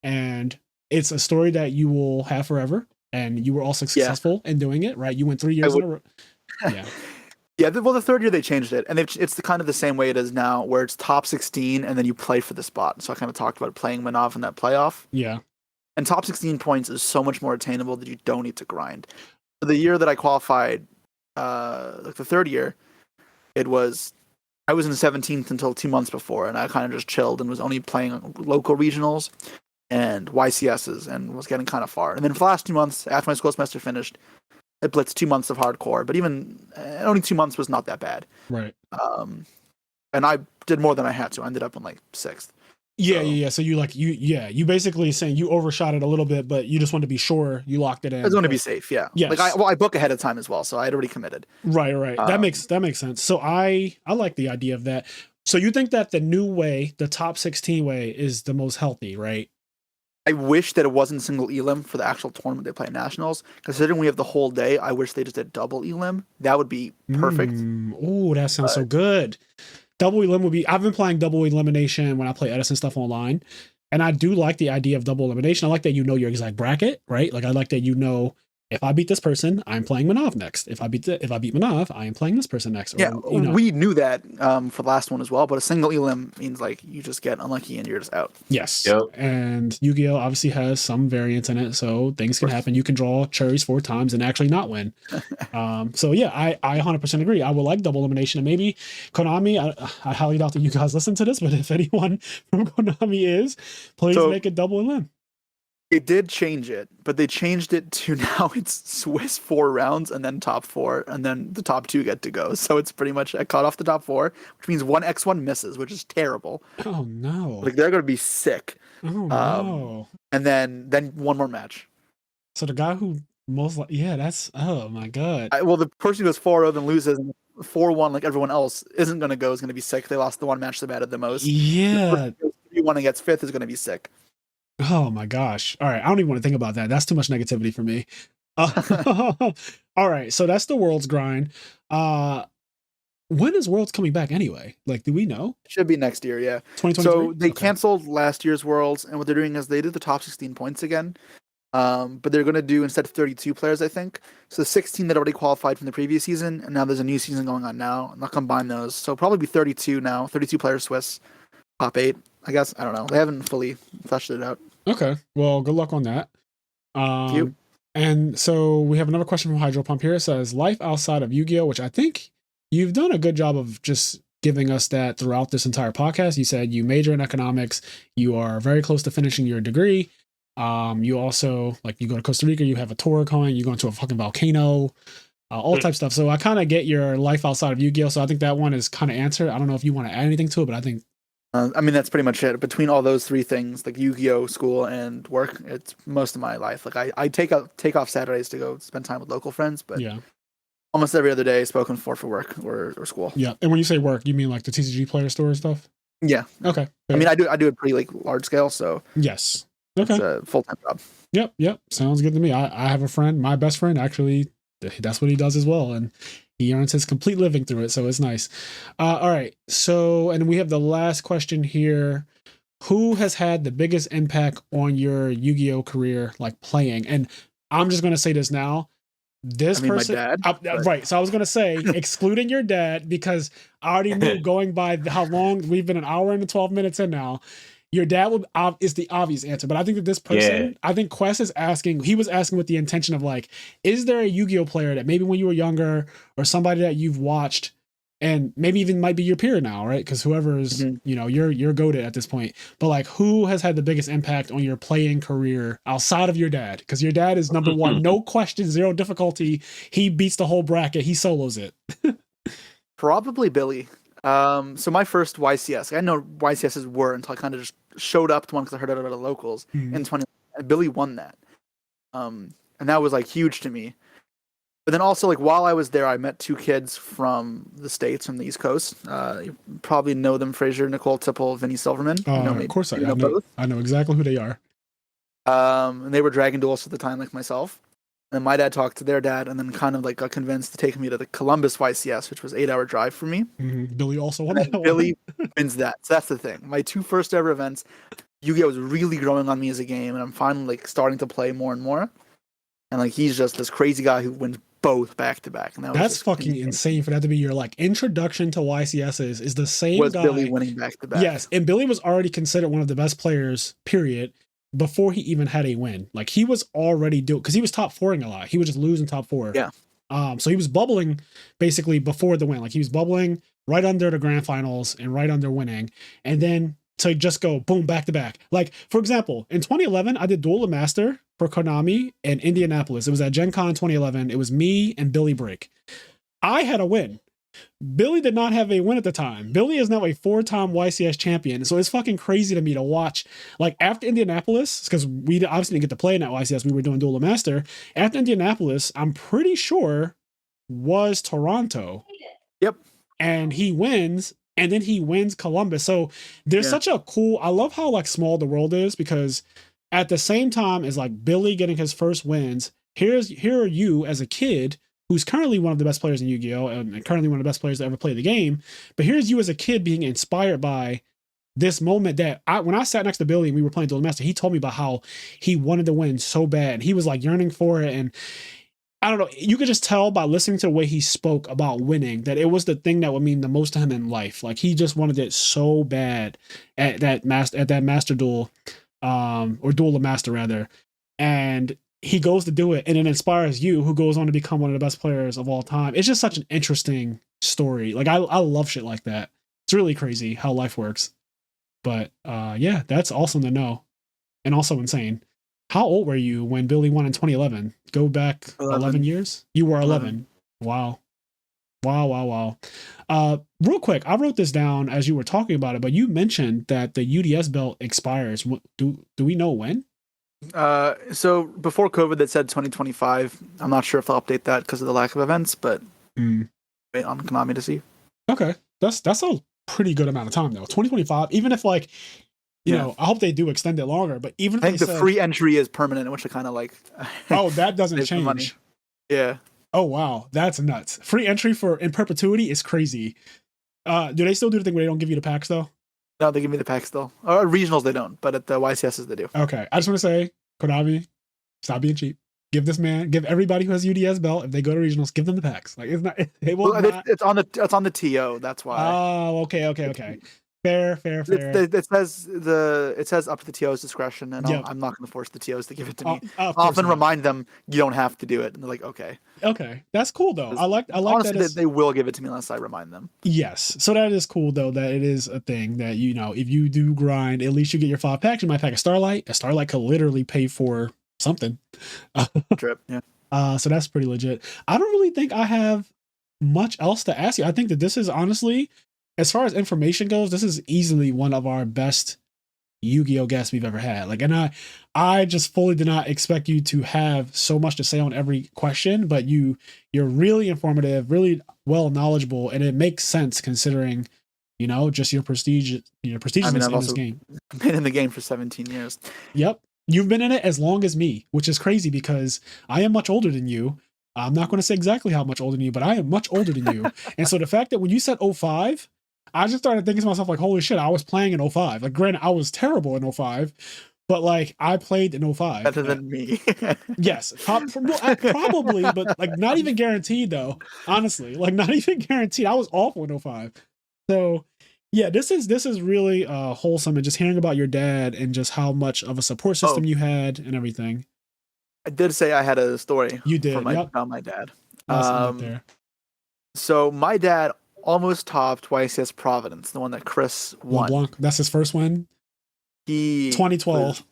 and it's a story that you will have forever. And you were also successful in doing it, right? You went 3 years in a row. Yeah. Yeah. Well, the third year they changed it, and it's kind of the same way it is now, where it's top 16 and then you play for the spot. So I kind of talked about playing Manov in that playoff. Yeah. And top 16 points is so much more attainable that you don't need to grind. The year that I qualified, like the third year, I was in 17th until 2 months before, and I kind of just chilled and was only playing local regionals and YCSs and was getting kind of far. And then for the last 2 months, after my school semester finished, I blitzed 2 months of hardcore, but even only 2 months was not that bad. Right. And I did more than I had to. I ended up in like 6th. Yeah. So you basically saying you overshot it a little bit, but you just wanted to be sure you locked it in. I was going to be safe. Yeah. Yes. Like I book ahead of time as well, so I had already committed. Right. That makes sense. So I like the idea of that. So you think that the new way, the top 16 way, is the most healthy, right? I wish that it wasn't single elim for the actual tournament they play at nationals. Considering we have the whole day, I wish they just did double elim. That would be perfect. Oh, that sounds so good. Double elim would be. I've been playing double elimination when I play Edison stuff online, and I do like the idea of double elimination. I like that you know your exact bracket, right? Like I like that you know, if I beat this person, I'm playing Manov next. If I beat Manov, I am playing this person next. Or, yeah, we knew that for the last one as well. But a single elim means like you just get unlucky and you're just out. Yes. Yep. And Yugioh obviously has some variance in it, so things can happen. You can draw cherries 4 times and actually not win. So yeah, I 100% agree. I would like double elimination, and maybe Konami. I highly doubt that you guys listen to this, but if anyone from Konami please make it double elim. They did change it, but they changed it to now it's Swiss 4 rounds and then top 4, and then the top 2 get to go. So it's pretty much a cut off the top 4, which means 1x1 misses, which is terrible. Oh no! Like they're gonna be sick. Oh no! And then one more match. So the guy who Yeah, that's, oh my god. Well, the person who goes 4-0 then loses, and 4-1 like everyone else isn't going to go, is going to be sick. They lost the one match they batted the most. The person Yeah. who goes 3-1 and gets fifth is going to be sick. Oh my gosh. All right. I don't even want to think about that. That's too much negativity for me. All right. So that's the Worlds grind. When is Worlds coming back anyway? Like, do we know? Should be next year, yeah. 2023? So they Okay. canceled last year's Worlds, and what they're doing is they did the top 16 points again. But they're going to do, instead of 32 players, I think, so 16 that already qualified from the previous season, and now there's a new season going on now, and they'll combine those. So probably be 32 now, 32 players Swiss, top 8, I guess. I don't know. They haven't fully fleshed it out. Okay. Well, good luck on that. And so we have another question from Hydro Pump here. It says, life outside of Yu-Gi-Oh!, which I think you've done a good job of just giving us that throughout this entire podcast. You said you major in economics. You are very close to finishing your degree. You also, like, you go to Costa Rica, you have a tour going, you go into a fucking volcano, all types of stuff. So I kind of get your life outside of Yu-Gi-Oh! So I think that one is kind of answered. I don't know if you want to add anything to it, but I think... I mean, that's pretty much it. Between all those three things, like Yu-Gi-Oh!, school, and work, it's most of my life. Like I take off Saturdays to go spend time with local friends, but yeah, almost every other day spoken for work or school. Yeah, and when you say work, you mean like the TCG player store stuff? Yeah. Okay. Fair. I mean, I do it pretty like large scale, so yes. Okay. It's a full-time job. Yep. Sounds good to me. I have a friend, my best friend, actually, that's what he does as well, and he earns his complete living through it, so it's nice. All right, so, and we have the last question here. Who has had the biggest impact on your Yu-Gi-Oh! Career, like playing? And I'm just going to say this now. This person, my dad, right? So I was going to say, excluding your dad, because I already knew going by how long we've been, an hour and 12 minutes in now. Your dad is the obvious answer, but I think that this person, I think Quest is asking, he was asking with the intention of like, is there a Yu-Gi-Oh! Player that maybe when you were younger or somebody that you've watched and maybe even might be your peer now, right? Because whoever's, you know, you're goated at this point, but like who has had the biggest impact on your playing career outside of your dad? Because your dad is number one, no question, zero difficulty. He beats the whole bracket. He solos it. Probably Billy. So my first YCS, I know YCSs were until I kind of just showed up to one because I heard about the locals in 20. And Billy won that, and that was like huge to me. But then also, like, while I was there, I met two kids from the States, from the East Coast. You probably know them: Fraser, Nicole Tipple, Vinny Silverman. Of course, I know both. I know exactly who they are. And they were Dragon Duelists at the time, like myself. And my dad talked to their dad, and then kind of like got convinced to take me to the Columbus YCS, which was 8-hour drive for me. Billy also won that. Billy wins that. So that's the thing. My two first ever events, Yu-Gi-Oh! Was really growing on me as a game, and I'm finally like starting to play more and more. And like he's just this crazy guy who wins both back to back. And that's fucking insane for that to be your like introduction to YCSs. Is the same was guy. Billy winning back to back? Yes, and Billy was already considered one of the best players. Period. Before he even had a win, like he was already doing, because he was top 4ing a lot. He was just losing top 4. Yeah. So he was bubbling basically before the win. Like he was bubbling right under the grand finals and right under winning, and then to just go boom back to back. Like for example, in 2011, I did Duel of Master for Konami in Indianapolis. It was at Gen Con 2011. It was me and Billy Break. I had a win. Billy did not have a win at the time. Billy is now a 4-time YCS champion. So it's fucking crazy to me to watch. Like after Indianapolis, because we obviously didn't get to play in that YCS, we were doing Duel of Master. After Indianapolis, I'm pretty sure was Toronto. Yep. And he wins, and then he wins Columbus. So there's such a cool, I love how like small the world is, because at the same time as like Billy getting his first wins, here are you as a kid who's currently one of the best players in Yu-Gi-Oh! And currently one of the best players to ever play the game. But here's you as a kid being inspired by this moment that when I sat next to Billy and we were playing Duel Master, he told me about how he wanted to win so bad. And he was like yearning for it. And I don't know, you could just tell by listening to the way he spoke about winning that it was the thing that would mean the most to him in life. Like he just wanted it so bad at that master duel, or Duel of Master rather. And he goes to do it, and it inspires you, who goes on to become one of the best players of all time. It's just such an interesting story. Like I love shit like that. It's really crazy how life works. But yeah, that's awesome to know, and also insane. How old were you when Billy won in 2011? Go back 11 years. You were 11. Wow. Real quick, I wrote this down as you were talking about it, but you mentioned that the UDS belt expires. Do we know when? So before COVID, that said 2025. I'm not sure if they'll update that because of the lack of events, but wait on Konami to see. Okay, that's a pretty good amount of time though. 2025, even if like, you know, I hope they do extend it longer. But even if I think the free entry is permanent, which I kind of like. Oh, that doesn't change. Yeah. Oh wow, that's nuts. Free entry for in perpetuity is crazy. Do they still do the thing where they don't give you the packs though? No, they give me the packs still. Or regionals they don't, but at the YCSs they do. Okay, I just want to say, Konami, stop being cheap. Give everybody who has UDS belt, if they go to regionals, give them the packs. Like it's not, they will not. It's on the TO. That's why. Oh, okay. Fair. It says up to the TO's discretion, and I'm not going to force the TOs to give it to me. Often remind them you don't have to do it, and they're like, okay, that's cool though. I like honestly, that they will give it to me unless I remind them. Yes, so that is cool though. That it is a thing that if you do grind, at least you get your 5 packs. You might pack a Starlight. A Starlight could literally pay for something. Trip, yeah. So that's pretty legit. I don't really think I have much else to ask you. I think that this is honestly, as far as information goes, this is easily one of our best Yu-Gi-Oh guests we've ever had. Like, and I just fully did not expect you to have so much to say on every question, but you're really informative, really well knowledgeable, and it makes sense considering, just your prestige, prestigiousness in this game. Been in the game for 17 years. Yep. You've been in it as long as me, which is crazy because I am much older than you. I'm not going to say exactly how much older than you, but I am much older than you. And so the fact that when you said 05, I just started thinking to myself, like, holy shit, I was playing in 05. Like, granted, I was terrible in 05, but like, I played in 05. Better than me. Yes, probably, but like, not even guaranteed though. Honestly, like, not even guaranteed. I was awful in 05. So, yeah, this is really wholesome, and just hearing about your dad and just how much of a support system you had and everything. I did say I had a story. You did about my dad. There. So my dad almost topped YCS Providence, the one that Chris won. LeBlanc, that's his first win. He 2012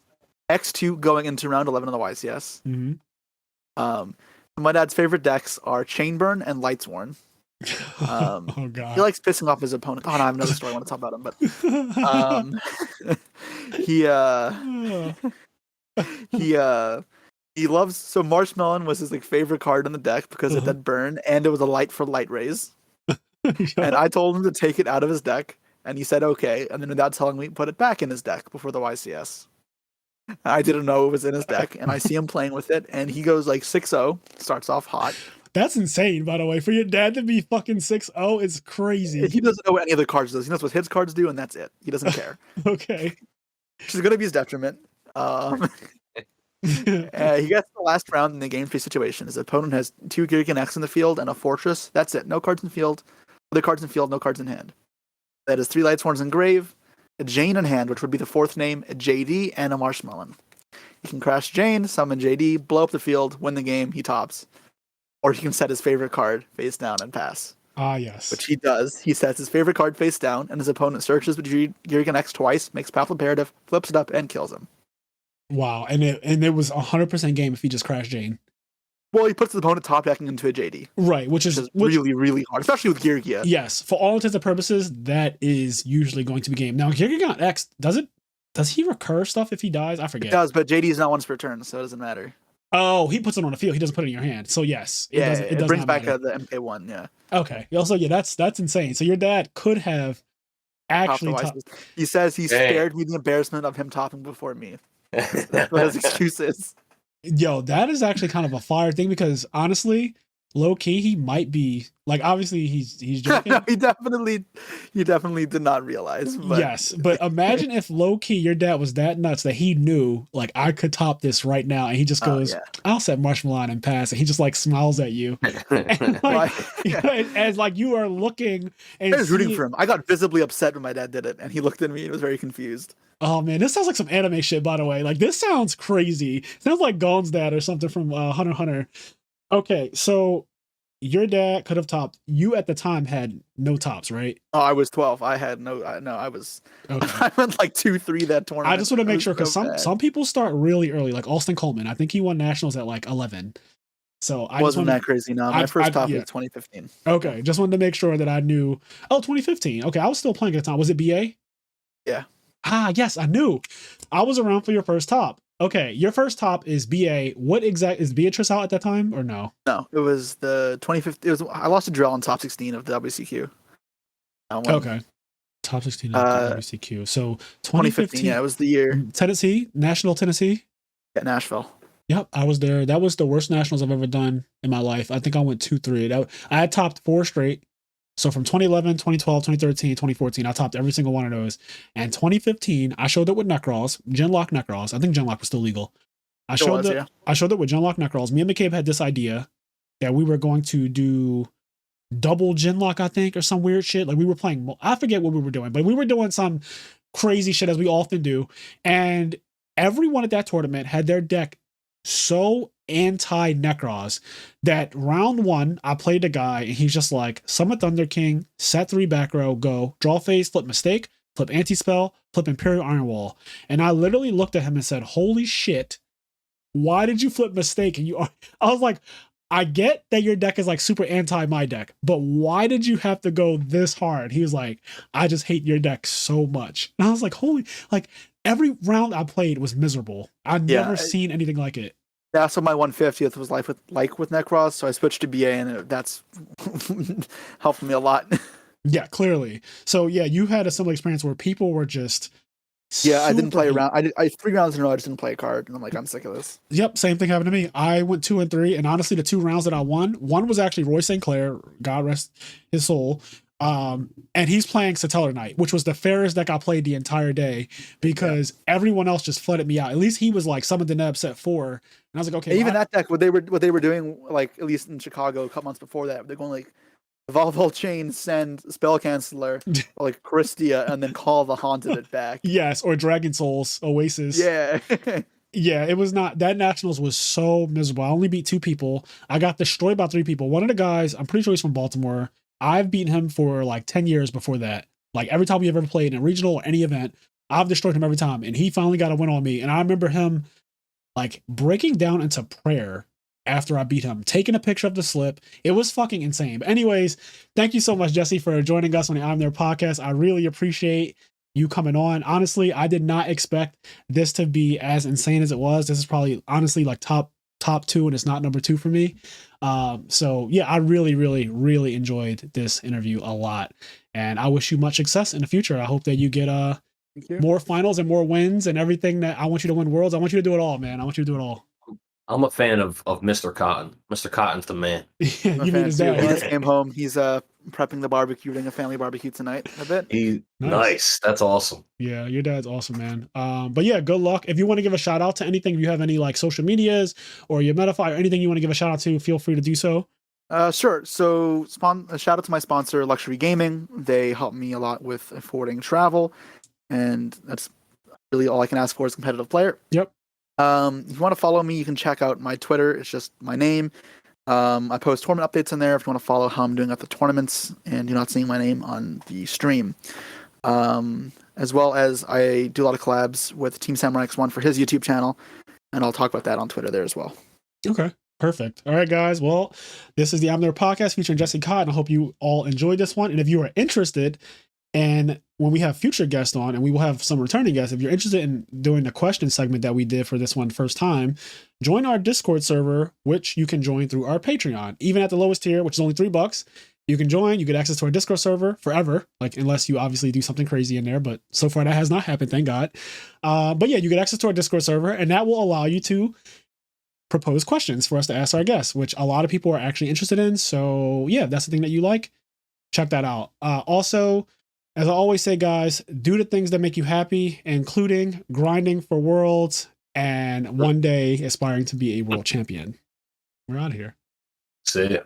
X2 going into round 11 of the YCS. Mm-hmm. My dad's favorite decks are Chainburn and Lightsworn. Oh god, he likes pissing off his opponent. Oh no, I have another story I want to talk about him, but he loves, so Marshmelon was his favorite card in the deck because it did burn and it was a light for light rays. And I told him to take it out of his deck, and he said okay, and then without telling me, put it back in his deck before the YCS. I didn't know it was in his deck, and I see him playing with it, and he goes 6-0, starts off hot. That's insane, by the way. For your dad to be fucking 6-0 is crazy. He doesn't know what any of the cards does. He knows what his cards do, and that's it. He doesn't care. Okay. Which is going to be his detriment. He gets the last round in the game 3 situation. His opponent has 2 Girgan X in the field and a Fortress. That's it. No cards in field. Other cards in field, no cards in hand. That is 3 Lightsworns in grave, a Jane in hand, which would be the 4th name, a JD, and a Marshmelon. He can crash Jane, summon JD, blow up the field, win the game, he tops. Or he can set his favorite card face down and pass. Ah, yes. Which he does. He sets his favorite card face down, and his opponent searches with Girgan X twice, makes Path Imperative, flips it up, and kills him. Wow, and it was 100% game if he just crashed Jane. Well, he puts the opponent top decking into a JD. Right, which is really, really hard, especially with Yugioh. Yes, for all intents and purposes, that is usually going to be game. Now, Yugioh X, does he recur stuff if he dies? I forget. It does, but JD is not once per turn, so it doesn't matter. Oh, he puts it on the field. He doesn't put it in your hand. So yes, it brings back the MK1. Yeah. Okay. Also, yeah, that's insane. So your dad could have actually. He says he spared me the embarrassment of him topping before me. That's what his excuse is. Yo, that is actually kind of a fire thing because honestly, low key, he might be obviously he's joking. No, he definitely did not realize. But... Yes, but imagine if low key your dad was that nuts that he knew I could top this right now, and he just goes, "I'll set Marshmelon and pass," and he just smiles at you, and, as you are looking and I was rooting for him. I got visibly upset when my dad did it, and he looked at me and was very confused. Oh man, this sounds like some anime shit, by the way. This sounds crazy. It sounds like Gon's dad or something from Hunter x Hunter. Okay, so your dad could have topped. You at the time had no tops, right? Oh, I was 12. I had no. I was. Okay. I went 2-3 that tournament. I just want to make sure because some people start really early, like Austin Coleman. I think he won nationals at 11. So I wasn't that crazy. No, my first top was 2015. Okay, just wanted to make sure that I knew. Oh, 2015. Okay, I was still playing at the time. Was it BA? Yeah. Ah, yes, I knew. I was around for your first top. Okay, your first top is BA. What exact is Beatrice out at that time or no? No, it was the 2015. I lost to Drell in top 16 of the WCQ. Okay, top 16 of the WCQ. So 2015. Yeah, it was the year. Tennessee, National Tennessee. Yeah, Nashville. Yep, I was there. That was the worst nationals I've ever done in my life. I think I went 2-3. I had topped 4 straight. So from 2011, 2012, 2013, 2014, I topped every single one of those. And 2015, I showed up with Necrolls, Genlock Necrolls. I think Genlock was still legal. I showed up with Genlock Necrolls. Me and McCabe had this idea that we were going to do double Genlock, I think, or some weird shit. Like we were playing, I forget what we were doing, but we were doing some crazy shit as we often do. And everyone at that tournament had their deck so anti Necros that round 1 I played a guy and he's just like Summon Thunder King, set 3 back row, go draw phase, flip Mistake, flip anti-spell, flip Imperial Iron Wall. And I literally looked at him and said, holy shit, why did you flip Mistake? And I was like, I get that your deck is like super anti my deck, but why did you have to go this hard? He was like, I just hate your deck so much. And I was like, holy, like every round I played was miserable. I've never seen anything like it. Yeah, so my 150th was with Necros, so I switched to BA, and that's helped me a lot. Yeah, clearly. So yeah, you had a similar experience where people were just I didn't play around. I 3 rounds in a row, I just didn't play a card, and I'm like, I'm sick of this. Yep, same thing happened to me. I went 2 and 3, and honestly, the 2 rounds that I won, one was actually Roy St. Clair, God rest his soul. And he's playing Satellar Knight, which was the fairest deck I played the entire day because everyone else just flooded me out. At least he was like summoned the Neb set 4, and I was like, okay. Even that deck, what they were doing, like at least in Chicago a couple months before that, they're going like Evolve Chain, send Spell Canceller, or like Christia, and then call the Haunted it back. Yes, or Dragon Souls, Oasis. Yeah. Yeah, it was not, that Nationals was so miserable. I only beat 2 people. I got destroyed by 3 people. One of the guys, I'm pretty sure he's from Baltimore. I've beaten him for like 10 years before that. Like every time we ever played in a regional or any event, I've destroyed him every time. And he finally got a win on me. And I remember him like breaking down into prayer after I beat him, taking a picture of the slip. It was fucking insane. But anyways, thank you so much, Jesse, for joining us on the IMNerd podcast. I really appreciate you coming on. Honestly, I did not expect this to be as insane as it was. This is probably honestly like top 2, and it's not number 2 for me. So yeah, I really enjoyed this interview a lot, and I wish you much success in the future. I hope that you get more finals and more wins and everything. That I want you to win worlds. I want you to do it all, man. I want you to do it all. I'm a fan of Mr. Kotton. Mr. Kotton's the man. You mean his dad? He just came home. He's prepping the barbecue, doing a family barbecue tonight. A bit. Nice. That's awesome. Yeah, your dad's awesome, man. But yeah, good luck. If you want to give a shout out to anything, if you have any like social medias or your Metafy or anything you want to give a shout out to, feel free to do so. Sure. So a shout out to my sponsor, Luxury Gaming. They help me a lot with affording travel, and that's really all I can ask for as a competitive player. Yep. If you want to follow me, you can check out my Twitter. It's just my name. I post tournament updates in there if you want to follow how I'm doing at the tournaments and you're not seeing my name on the stream. As well as I do a lot of collabs with Team Samurai X1 for his YouTube channel, and I'll talk about that on Twitter there as well. Okay, perfect. All right, guys. Well, this is the IMNerd podcast featuring Jesse Kotton. I hope you all enjoyed this one. And if you are interested, and when we have future guests on, and we will have some returning guests, if you're interested in doing the question segment that we did for this one first time, join our Discord server, which you can join through our Patreon. Even at the lowest tier, which is only $3, you can join. You get access to our Discord server forever, like unless you obviously do something crazy in there. But so far that has not happened, thank God. But yeah, you get access to our Discord server, and that will allow you to propose questions for us to ask our guests, which a lot of people are actually interested in. So yeah, if that's the thing that you like, check that out. Also, as I always say, guys, do the things that make you happy, including grinding for worlds and one day aspiring to be a world champion. We're out of here. See ya.